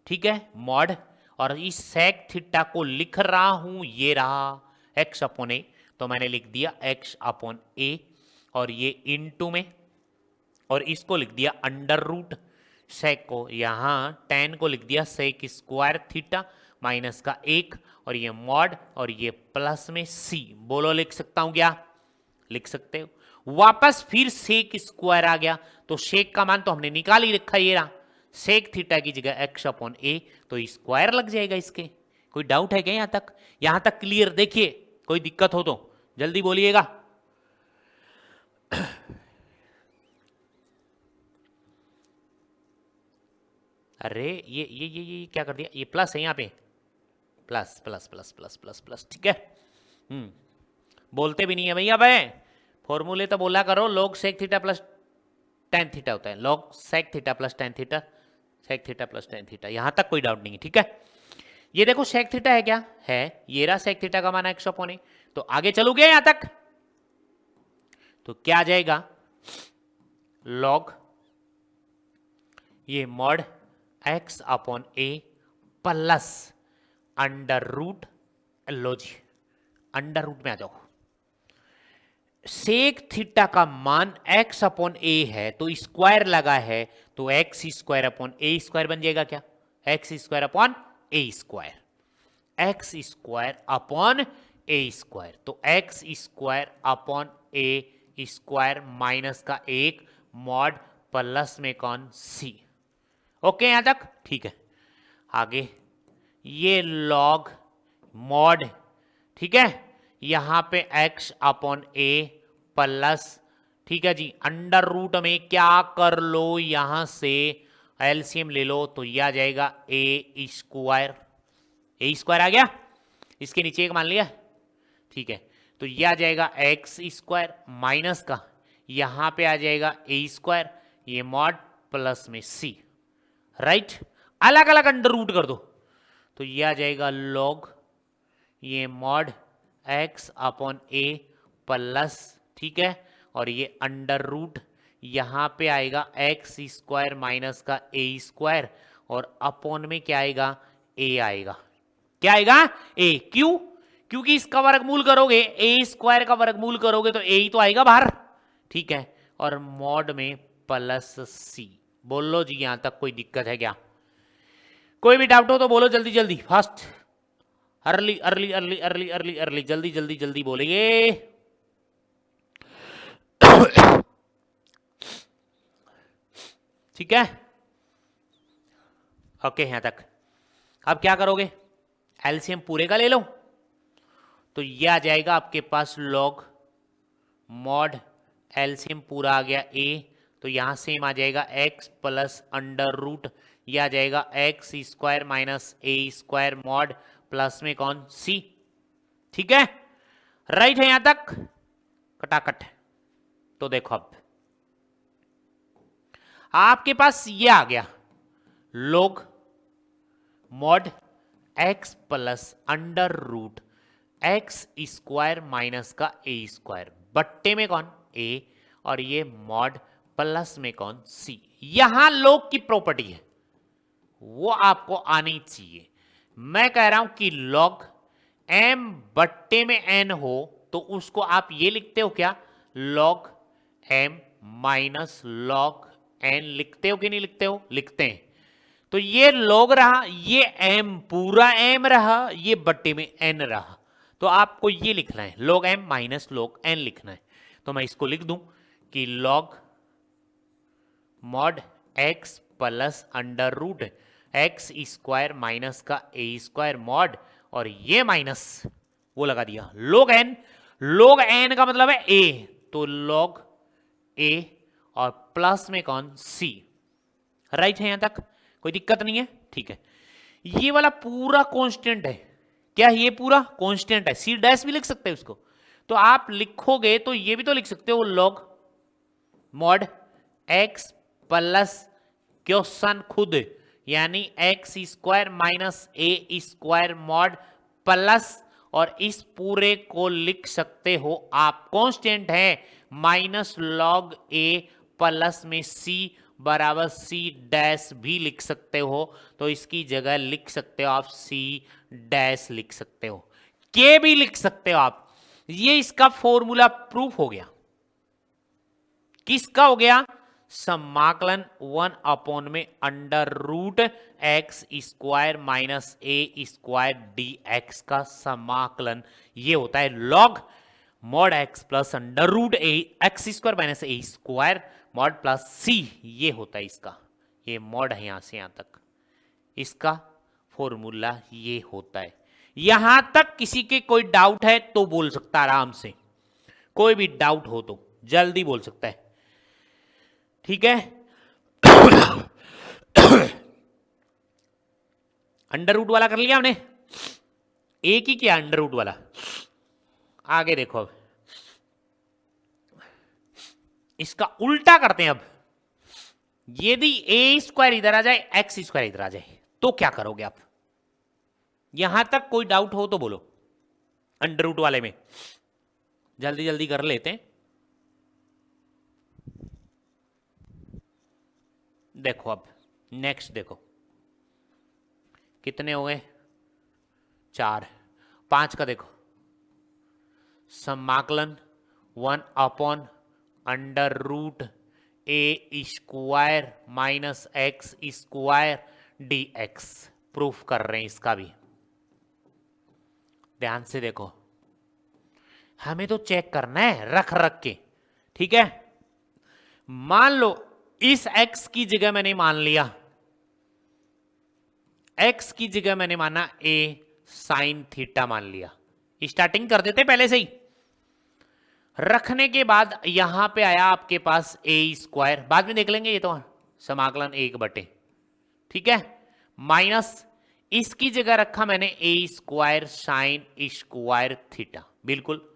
ठीक है, मॉड, और इस सेक थीटा को लिख रहा हूं, ये रहा x अपॉन ए, तो मैंने लिख दिया x अपॉन ए, और ये इनटू में, और इसको लिख दिया अंडर रूट, सेक को यहां टेन को लिख दिया सेक स्क्वायर थीटा माइनस का एक, और ये मॉड, और ये प्लस में सी, बोलो लिख सकता हूं क्या, लिख सकते हो। वापस फिर सेक स्क्वायर आ गया, तो सेक का मान तो हमने निकाल ही रखा, ये रहा सेक थीटा की जगह x अपॉन ए, तो स्क्वायर लग जाएगा इसके। कोई डाउट है क्या यहां तक, यहां तक क्लियर, देखिए कोई दिक्कत हो तो जल्दी बोलिएगा। अरे ये क्या कर दिया, ये प्लस है यहाँ पे, plus plus plus plus plus plus, ठीक है। बोलते भी नहीं है भैया भाई, फॉर्मूले तो बोला करो, log sec theta plus tan theta होता है, log sec theta plus tan theta, sec theta plus tan theta, यहां तक कोई डाउट नहीं है, ठीक है। ये देखो sec थीटा है क्या है, ये रहा sec थीटा का मान x अपॉन a, तो आगे चलोगे यहां तक तो क्या आ जाएगा, log ये mod x upon a plus under root, लो जी अंडर रूट में आ जाओ, सेक थीटा का मान x अपॉन a है तो स्क्वायर लगा है, तो x square upon a square बन जाएगा क्या, x square upon a square, x square upon a square, तो x square upon a square minus का एक मॉड प्लस में कौन c, ओके यहां तक ठीक है। आगे ये लॉग मॉड, ठीक है, यहां पे x अपॉन a प्लस, ठीक है जी, अंडर रूट में क्या कर लो, यहां से एलसीएम ले लो तो यह आ जाएगा a स्क्वायर आ गया, इसके नीचे एक मान लिया, ठीक है, तो यह आ जाएगा x स्क्वायर माइनस का, यहां पे आ जाएगा a स्क्वायर, ये मॉड प्लस में c, राइट, अलग अलग अंडर रूट कर दो, तो यह आ जाएगा लॉग ये mod x upon a plus, ठीक है, और ये अंडर रूट यहां पे आएगा x स्क्वायर माइनस का a स्क्वायर, और अपॉन में क्या आएगा, a आएगा, क्या आएगा a, क्यों, क्योंकि इसका वर्गमूल करोगे a स्क्वायर का वर्गमूल करोगे तो a ही तो आएगा बाहर, ठीक है, और मॉड में प्लस c, बोल लो जी यहां तक कोई दिक्कत है क्या, कोई भी डाउट हो तो बोलो जल्दी जल्दी, fast, early early early early early early, जल्दी जल्दी जल्दी बोलेंगे। ठीक है, ओके यहां तक। अब क्या करोगे, एलसीएम पूरे का ले लो, तो यह आ जाएगा आपके पास लॉग मॉड, एलसीएम पूरा आ गया a, तो यहां सेम आ जाएगा x प्लस अंडर रूट, यह आ जाएगा x square minus a square mod plus में कौन c, ठीक है, राइट है यहां तक कटाकट। तो देखो अब आपके पास ये आ गया log mod x plus under root x square minus का a स्क्वायर, बट्टे में कौन a, और ये मॉड प्लस में कौन c, यहां log की प्रॉपर्टी है वो आपको आनी चाहिए। मैं कह रहा हूं कि log m बट्टे में n हो तो उसको आप ये लिखते हो क्या, log m minus log n, लिखते हो कि नहीं लिखते हो, लिखते हैं, तो ये log रहा, ये m पूरा m रहा, ये बट्टे में n रहा, तो आपको ये लिखना है log m minus log n लिखना है, तो मैं इसको लिख दूं कि log mod x plus under root x square minus का a स्क्वायर मॉड, और ये माइनस वो लगा दिया log n का मतलब है a, तो log a और प्लस में कौन c, राइट है यहां तक कोई दिक्कत नहीं है, ठीक है। ये वाला पूरा कांस्टेंट है, क्या ये पूरा कांस्टेंट है, c डैश भी लिख सकते हैं उसको, तो आप लिखोगे तो ये भी तो लिख सकते हो log mod x plus question खुद यानी x square minus a square mod plus, और इस पूरे को लिख सकते हो आप, कांस्टेंट है माइनस log a प्लस में c बराबर c डैश भी लिख सकते हो, तो इसकी जगह लिख सकते हो आप c डैश लिख सकते हो, k भी लिख सकते हो आप, ये इसका फॉर्मूला प्रूफ हो गया, किसका हो गया, समाकलन 1 अपॉन में under root x square minus a square d x का समाकलन, ये होता है log mod x plus under root a x square minus a square mod plus c, ये होता है इसका, ये मॉड है यहां से यहां तक, इसका फॉर्मूला ये होता है। यहां तक किसी के कोई डाउट है तो बोल सकता आराम से, कोई भी डाउट हो तो जल्दी बोल सकता है, ठीक है। अंडर रूट वाला कर लिया हमने, एक ही किया अंडर रूट वाला। आगे देखो, अब इसका उल्टा करते हैं। अब यदि ए स्क्वायर इधर आ जाए, एक्स स्क्वायर इधर आ जाए, तो क्या करोगे आप? यहां तक कोई डाउट हो तो बोलो। अंडर रूट वाले में जल्दी जल्दी कर लेते हैं। देखो अब नेक्स्ट देखो, कितने हो गए? 4, 5 का देखो, समाकलन 1 under root a square minus x square d x. Proof कर रहे हैं इसका भी, ध्यान से देखो, हमें तो चेक करना है रख रख के, ठीक है। मान लो इस x की जगह मैंने मान लिया, x की जगह मैंने माना a साइन थीटा मान लिया। स्टार्टिंग कर देते पहले से ही। रखने के बाद यहां पे आया आपके पास a स्क्वायर, बाद में देख लेंगे ये तो समाकलन 1/, ठीक है, माइनस इसकी जगह रखा मैंने a square sine square theta, बिल्कुल।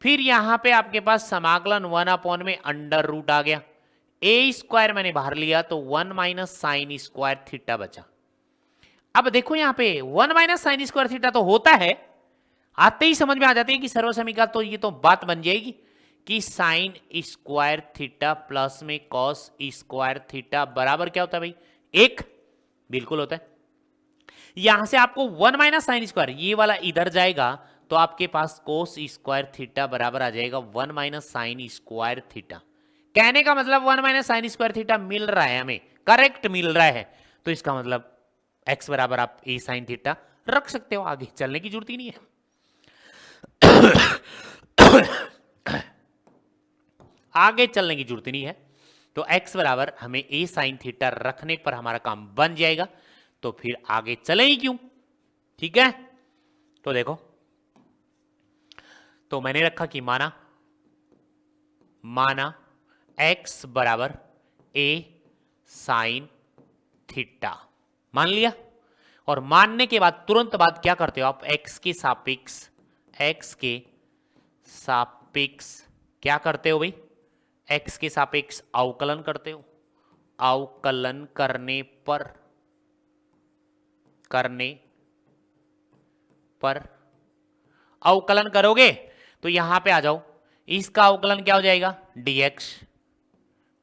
फिर यहां पे आपके पास समाकलन 1 में अंडर रूट आ गया, a स्क्वायर मैंने बाहर लिया तो 1 माइनस साइन स्क्वायर थीटा बचा। अब देखो यहां पे 1 माइनस साइन स्क्वायर थीटा तो होता है, आते ही समझ में आ जाते हैं कि सर्वसमीका, तो ये तो बात बन जाएगी कि साइन स्क्वायर थीटा प्लस में कॉस स्क्वायर थीटा बराबर क्या होता है भाई? 1, बिल्कुल होता है। यहां से आपको 1 माइनस साइन स्क्वायर ये वाला इधर जाएगा तो आपके पास कोस स्क्वायर थीटा बराबर आ जाएगा 1 माइनस साइन स्क्वायर थीटा। कहने का मतलब 1 माइनस साइन स्क्वायर थीटा मिल रहा है, हमें करेक्ट मिल रहा है, तो इसका मतलब x बराबर आप a साइन थीटा रख सकते हो, आगे चलने की जरूरत ही नहीं है। आगे चलने की जरूरत नहीं है, तो x बराबर हमें a साइन थीटा रखने पर हमारा काम बन जाएगा, तो फिर आगे चले ही क्यों, ठीक है। तो देखो, तो मैंने रखा कि माना x बराबर a साइन थीटा मान लिया, और मानने के बाद तुरंत बाद क्या करते हो आप? x के सापेक्ष क्या करते हो भाई? x के सापेक्ष अवकलन करते हो। अवकलन करने पर अवकलन करोगे तो यहां पे आ जाओ, इसका अवकलन क्या हो जाएगा? dx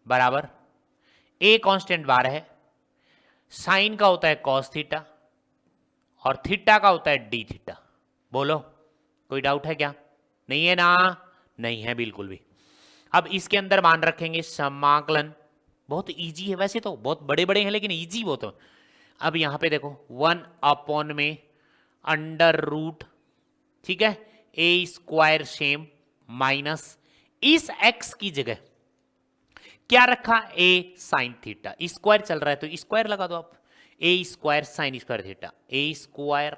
बराबर a कांस्टेंट बार है, साइन का होता है कॉस थीटा और थीटा का होता है डी थीटा। बोलो कोई डाउट है क्या? नहीं है ना? नहीं है बिल्कुल भी। अब इसके अंदर मान रखेंगे समाकलन, बहुत इजी है वैसे तो, बहुत बड़े बड़े हैं लेकिन इजी बहुत है। अब यहां पे देखो 1 में अंडर रूट, ठीक है, ए स्क्वायर सेम माइनस इस x की जगह क्या रखा? a साइन थीटा, स्क्वायर चल रहा है तो स्क्वायर लगा दो आप, a square sine square theta, a square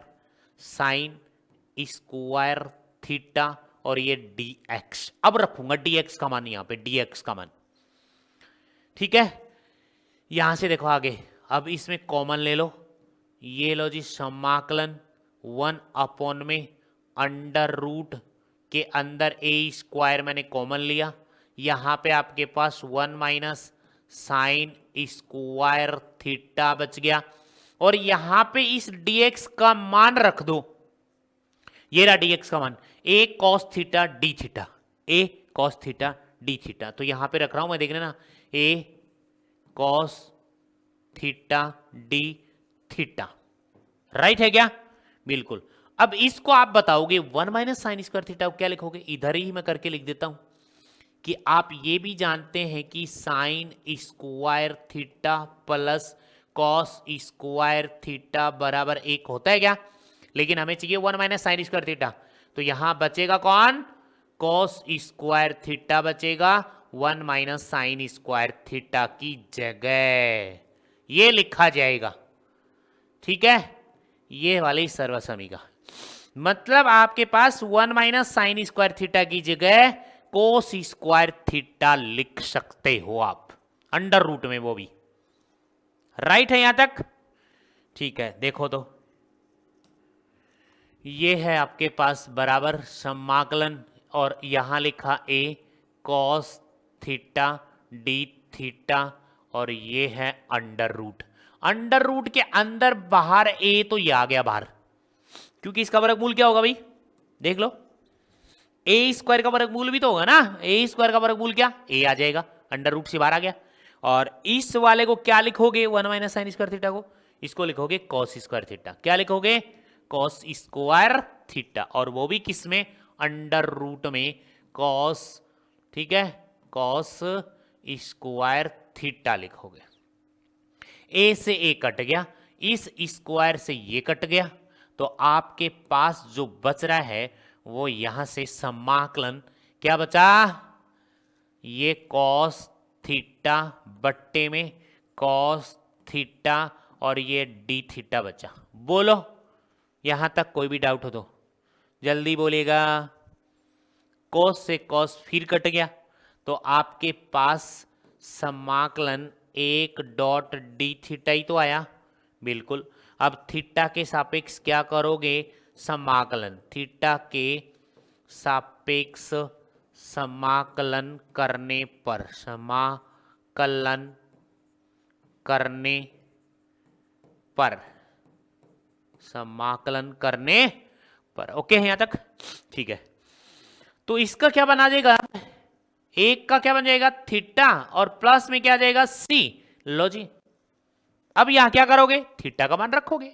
sine square theta और ये dx। अब रखूंगा dx का मान, यहां पे dx का मान, ठीक है। यहां से देखो आगे, अब इसमें कॉमन ले लो, ये लो जी समाकलन 1 में अंडर रूट के अंदर a स्क्वायर मैंने कॉमन लिया, यहां पे आपके पास 1 माइनस साइन स्क्वायर थीटा बच गया, और यहां पे इस dx का मान रख दो, ये रहा dx का मान, a cos theta d theta, a cos theta d theta. तो यहां पे रख रहा हूं मैं, देख लेना, a cos theta d theta, right है क्या? बिल्कुल। अब इसको आप बताओगे 1 माइनस साइन स्क्वायर थीटा क्या लिखोगे? इधर ही मैं करके लिख देता हूं कि आप ये भी जानते हैं कि sine square theta plus cos square theta बराबर 1 होता है क्या? लेकिन हमें चाहिए 1 माइनस साइन स्क्वायर थीटा, तो यहां बचेगा कौन? कॉस स्क्वायर थीटा बचेगा 1 माइनस साइन स्क्वायर थीटा की जगह, ये लिखा जाएगा, ठीक है। ये वाली सर्वसमीका, मतलब आपके पास 1 माइनस साइन स्क्वायर थीटा की जगह कोस स्क्वायर थीटा लिख सकते हो आप, अंडर रूट में, वो भी। राइट है यहां तक? ठीक है, देखो तो ये है आपके पास बराबर समाकलन, और यहां लिखा a cos theta d theta, और ये है अंडर रूट। अंडर रूट के अंदर बाहर a, तो ये आ गया बाहर, क्योंकि इसका वर्गमूल क्या होगा भाई, देख लो, ए स्क्वायर का वर्गमूल भी तो होगा ना, ए स्क्वायर का वर्गमूल क्या, ए आ जाएगा, अंडर रूट से बाहर आ गया। और इस वाले को क्या लिखोगे, 1 माइनस साइन स्क्वायर थीटा को, इसको लिखोगे कॉस स्क्वायर थीटा। क्या लिखोगे, कॉस स्क्वायर थीटा, और वो भी किस में, अंडर रूट में, कॉस, ठीक है, कॉस स्क्वायर थीटा लिखोगे। ए से ए कट गया, इस स्क्वायर से ये कट गया, तो आपके पास जो बच रहा है वो यहां से समाकलन क्या बचा, ये कॉस थीटा बट्टे में कॉस थीटा, और ये डी थीटा बचा। बोलो यहां तक कोई भी डाउट हो तो जल्दी बोलिएगा। कॉस से कॉस फिर कट गया, तो आपके पास समाकलन 1 डॉट डी थीटा ही तो आया, बिल्कुल। अब थीटा के सापेक्ष क्या करोगे, समाकलन, थीटा के सापेक्ष समाकलन करने पर, समाकलन करने पर, समाकलन करने पर, ओके है यहां तक? ठीक है, तो इसका क्या बना जाएगा, एक का क्या बन जाएगा थीटा, और प्लस में क्या आ जाएगा सी। लो जी, अब यहां क्या करोगे, थीटा का मान रखोगे,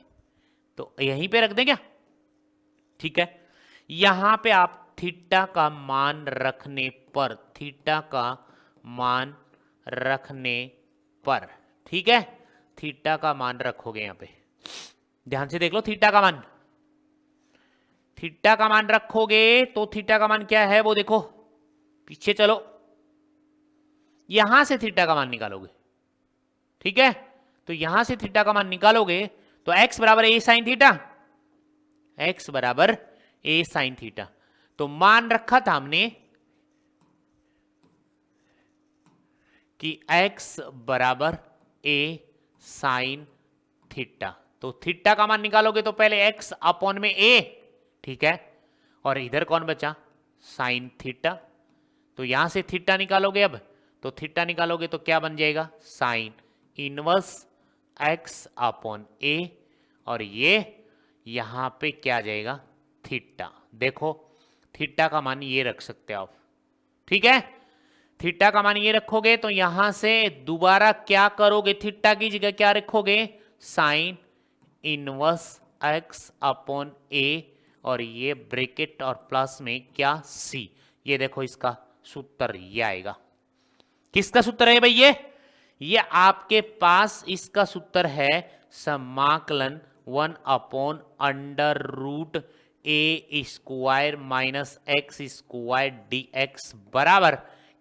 तो यहीं पे रख दें क्या, ठीक है। यहां पे आप थीटा का मान रखने पर, थीटा का मान रखने पर, ठीक है, थीटा का मान रखोगे यहां पे, ध्यान से देख लो, थीटा का मान, थीटा का मान रखोगे तो थीटा का मान क्या है वो देखो, पीछे चलो, यहां से थीटा का मान निकालोगे, ठीक है। तो यहां से थीटा का मान निकालोगे तो x बराबर a साइन थीटा, x बराबर a साइन थीटा, तो मान रखा था हमने कि x बराबर a साइन थीटा, तो थीटा का मान निकालोगे तो पहले x अपॉन में a, ठीक है, और इधर कौन बचा, साइन थीटा, तो यहां से थीटा निकालोगे, अब तो थीटा निकालोगे तो क्या बन जाएगा, sign inverse x upon a, और ये यहां पे क्या आ जाएगा, थीटा। देखो थीटा का मान ये रख सकते हो आप, ठीक है, थीटा का मान ये रखोगे तो यहां से दोबारा क्या करोगे, थीटा की जगह क्या रखोगे, sign inverse x upon a, और ये ब्रैकेट और प्लस में क्या c, ये देखो इसका सूत्र ये आएगा। किसका सूत्र है भाई, ये आपके पास इसका सूत्र है, समाकलन 1 upon under root a square minus x square dx बराबर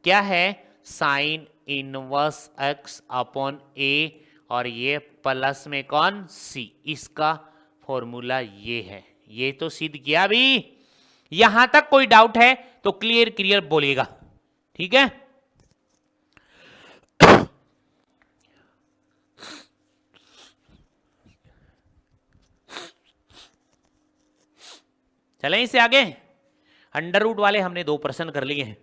क्या है, sine inverse x upon a, और ये प्लस में कौन c, इसका फॉर्मूला ये है। ये तो सिद्ध किया भी, यहां तक कोई डाउट है तो क्लियर क्लियर बोलिएगा, ठीक है। चलें इससे आगे, अंडर रूट वाले हमने 2 प्रश्न कर लिए हैं,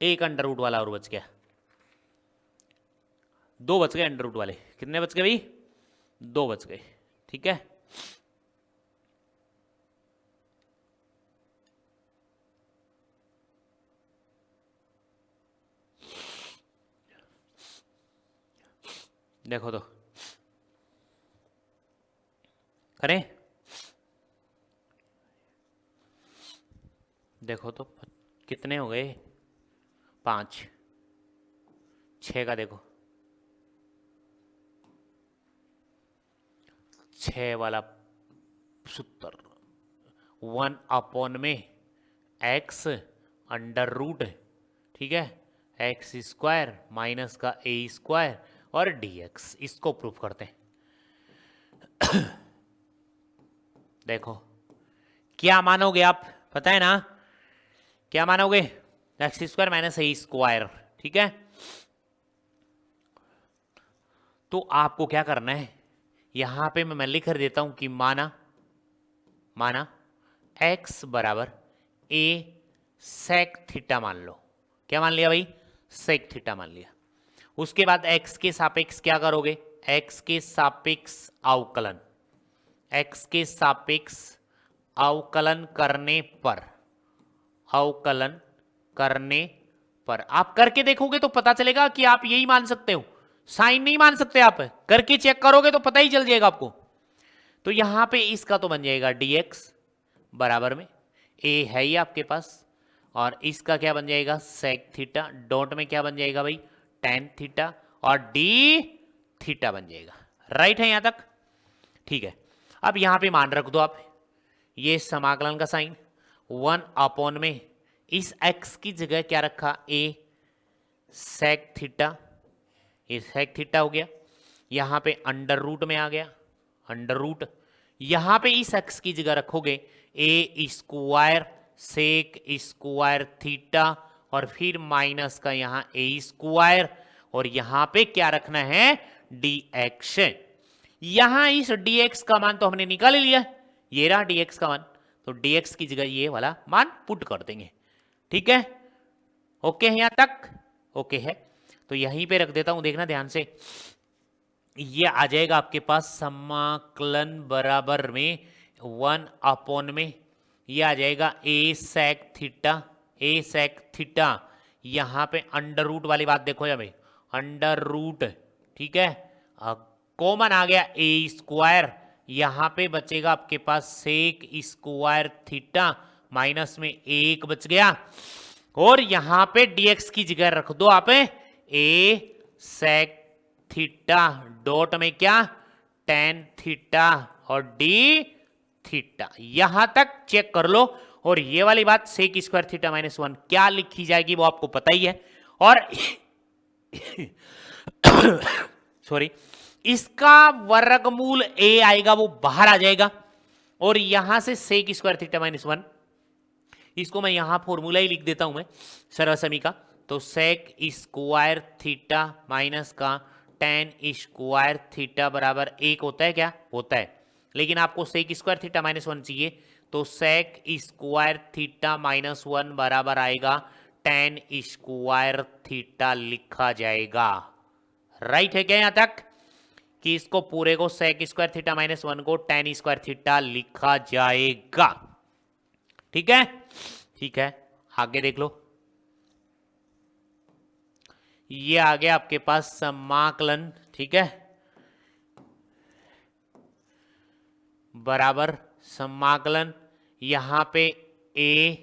एक अंडर रूट वाला और बच गया, 2 बच गए अंडर रूट वाले, कितने बच गए भाई, 2 बच गए, ठीक है। देखो तो करें, देखो तो कितने हो गए, 5, 6 का देखो, 6 वाला सूत्र 1 अपॉन में x अंडर रूट, ठीक है, एक्स स्क्वायर माइनस का a स्क्वायर और dx, इसको प्रूफ करते हैं। देखो क्या मानोगे आप, पता है ना क्या मानोगे, x square minus a square, ठीक है। तो आपको क्या करना है, यहां पे मैं लिख कर देता हूं कि माना x बराबर a सेक थीटा मान लो। क्या मान लिया भाई, सेक थीटा मान लिया। उसके बाद x के सापेक्ष क्या करोगे, x के सापेक्ष अवकलन, x के सापेक्ष अवकलन करने पर आप करके देखोगे तो पता चलेगा कि आप यही मान सकते हो, साइन नहीं मान सकते, आप करके चेक करोगे तो पता ही चल जाएगा आपको। तो यहां पे इसका तो बन जाएगा dx बराबर में a है ही आपके पास, और इसका क्या बन जाएगा सेक थीटा, डॉट में क्या बन जाएगा भाई टेन थीटा, और डी थीटा बन जाएगा। राइट है यहां तक, ठीक है। अब यहां पे मान रख दो आप, ये समाकलन का साइन 1 अपॉन में इस x की जगह क्या रखा a सेक थीटा, ये सेक थीटा हो गया, यहां पे अंडर रूट में आ गया, अंडर रूट, यहां पे इस x की जगह रखोगे a square sec square theta, और फिर माइनस का यहां a स्क्वायर, और यहां पे क्या रखना है dx। यहां इस dx का मान तो हमने निकाल लिया, ये रहा dx का मान, तो dx की जगह ये वाला मान पुट कर देंगे, ठीक है। ओके है यहां तक, ओके है। तो यहीं पे रख देता हूं, देखना ध्यान से, ये आ जाएगा आपके पास समाकलन बराबर में 1 अपॉन में, ये आ जाएगा a सेक थीटा, यहां पे अंडर रूट वाली बात देखो या भाई, अंडर रूट, ठीक है, कॉमन आ गया a स्क्वायर, यहां पे बचेगा आपके पास सेक स्क्वायर थीटा, माइनस में एक बच गया, और यहां पे dx की जगह रख दो आप a सेक थीटा, डॉट में क्या टेन थीटा, और डी थीटा। यहां तक चेक कर लो, और ये वाली बात सेक स्क्वायर थीटा माइनस 1 क्या लिखी जाएगी वो आपको पता ही है, और सॉरी इसका वर्गमूल a आएगा वो बाहर आ जाएगा, और यहां से सेक स्क्वायर थीटा माइनस 1, इसको मैं यहां फॉर्मूला ही लिख देता हूं मैं सरसमी का, तो सेक स्क्वायर थीटा माइनस का टेन स्क्वायर थीटा बराबर एक होता है, क्या होता है, लेकिन आपको सेक स्क्वायर थीटा माइनस 1 चाहिए, तो सेक स्क्वायर थीटा माइनस 1 बराबर आएगा टेन स्क्वायर थीटा लिखा जाएगा। राइट है क्या यहां तक, कि इसको पूरे को सेक स्क्वायर थीटा माइनस 1 को टेन स्क्वायर थीटा लिखा जाएगा, ठीक है, ठीक है। आगे देख लो, ये आ गया आपके पास समाकलन, ठीक है, बराबर समाकलन, यहां पे a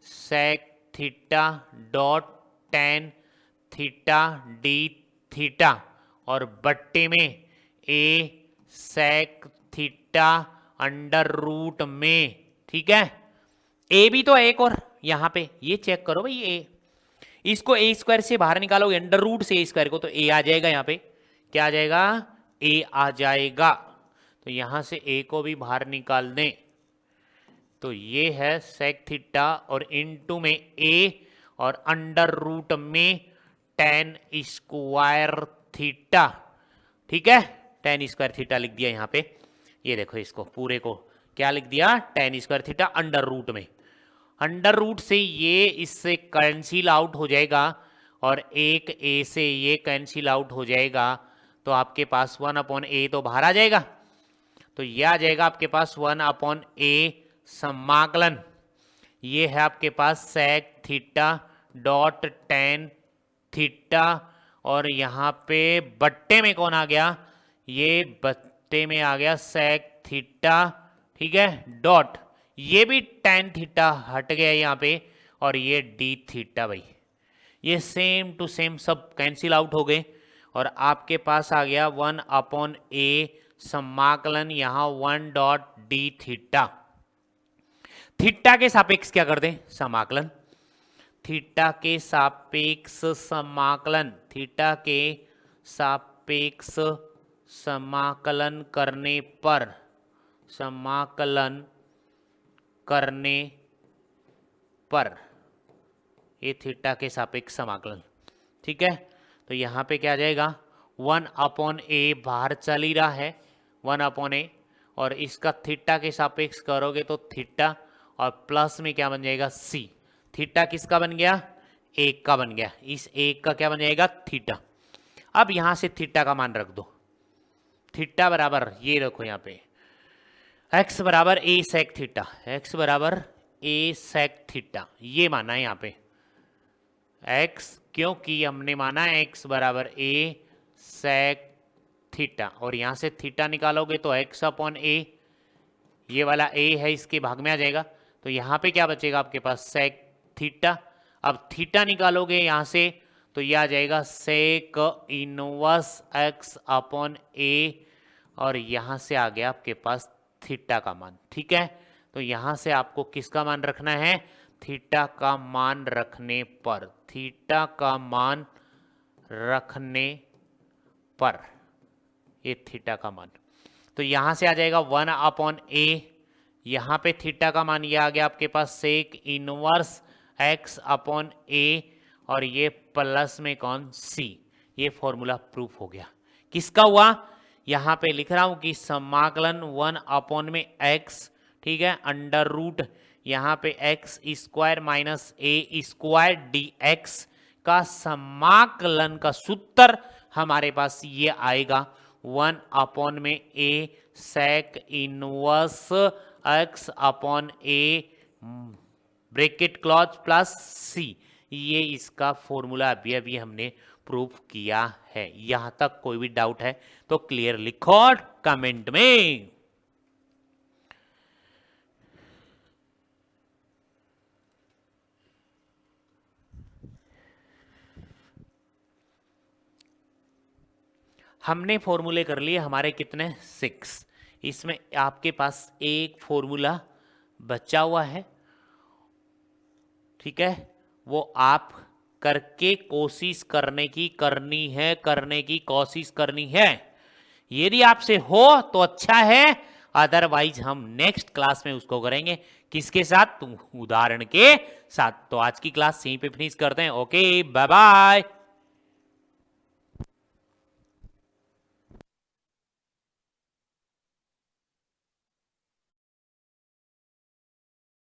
sec theta dot tan theta d theta, और बट्टे में a sec theta under root में, ठीक है। a भी तो है एक, और यहां पे ये चेक करो भाई a, इसको a स्क्वायर से बाहर निकालोगे अंडर रूट से a स्क्वायर को, तो a आ जाएगा, यहां पे क्या आ जाएगा a आ जाएगा, तो यहां से a को भी बाहर निकाल दें, तो ये है सेक थीटा और इनटू में a, और अंडर रूट में टेन स्क्वायर थीटा, ठीक है, टेन स्क्वायर थीटा लिख दिया यहां पे, ये देखो इसको पूरे को क्या लिख दिया tan square theta under root में, अंडर रूट से ये इससे कैंसिल आउट हो जाएगा, और एक a से ये कैंसिल आउट हो जाएगा, तो आपके पास 1 अपॉन a तो बाहर आ जाएगा, तो ये आ जाएगा आपके पास 1 अपॉन a समाकलन, ये है आपके पास sec theta dot tan theta, और यहां पे बट्टे में कौन आ गया, ये बट्टे में आ गया सेक थीटा, ठीक है, डॉट ये भी टेन थीटा हट गया यहाँ पे, और ये डी थीटा भाई, ये सेम टू सेम सब कैंसिल आउट हो गए, और आपके पास आ गया 1 अपॉन a समाकलन, यहां 1 डॉट डी थीटा, थीटा के सापेक्ष क्या कर दें समाकलन, थीटा के सापेक्ष समाकलन, थीटा के सापेक्ष समाकलन करने पर, समाकलन करने पर ये थीटा के सापेक्ष समाकलन, ठीक है। तो यहाँ पे क्या आ जाएगा, 1/a बाहर चल ही रहा है 1/a, और इसका थीटा के सापेक्ष करोगे तो थीटा, और प्लस में क्या बन जाएगा c। थीटा किसका बन गया, 1 का बन गया, इस 1 का क्या बन जाएगा थीटा। अब यहां से थीटा का मान रख दो, थीटा बराबर ये रखो यहाँ पे x बराबर a sec थीटा, x बराबर a sec थीटा, ये माना है यहाँ पे x, क्योंकि हमने माना है x बराबर a sec थीटा, और यहां से थीटा निकालोगे तो x/a, ये वाला a है इसके भाग में आ जाएगा, तो यहां पे क्या बचेगा आपके पास sec थीटा। अब थीटा निकालोगे यहां से तो ये आ जाएगा sec इनवर्स x/a, और यहां से आ गया आपके पास थीटा का मान, ठीक है। तो यहां से आपको किसका मान रखना है, थीटा का मान रखने पर, थीटा का मान रखने पर, ये थीटा का मान, तो यहां से आ जाएगा 1/a, यहां पे थीटा का मान ये आ गया आपके पास sec इनवर्स x/a, और ये प्लस में कौन c, ये फॉर्मूला प्रूफ हो गया। किसका हुआ, यहां पे लिख रहा हूं कि समाकलन 1 में x, ठीक है, अंडर रूट यहां पे x square minus a square dx का समाकलन का सूत्र हमारे पास ये आएगा 1 में a sec inverse x/a bracket clause plus c, ये इसका फॉर्मूला अभी अभी हमने प्रूफ किया है। यहां तक कोई भी डाउट है तो क्लियर लिखो कमेंट में। हमने फॉर्मूले कर लिए हमारे कितने 6, इसमें आपके पास एक फॉर्मूला बचा हुआ है, ठीक है, वो आप करके कोशिश करने की कोशिश करनी है। यदि आपसे हो तो अच्छा है, अदरवाइज हम नेक्स्ट क्लास में उसको करेंगे, किसके साथ, उदाहरण के साथ। तो आज की क्लास यहीं पे फिनिश करते हैं। Okay bye bye.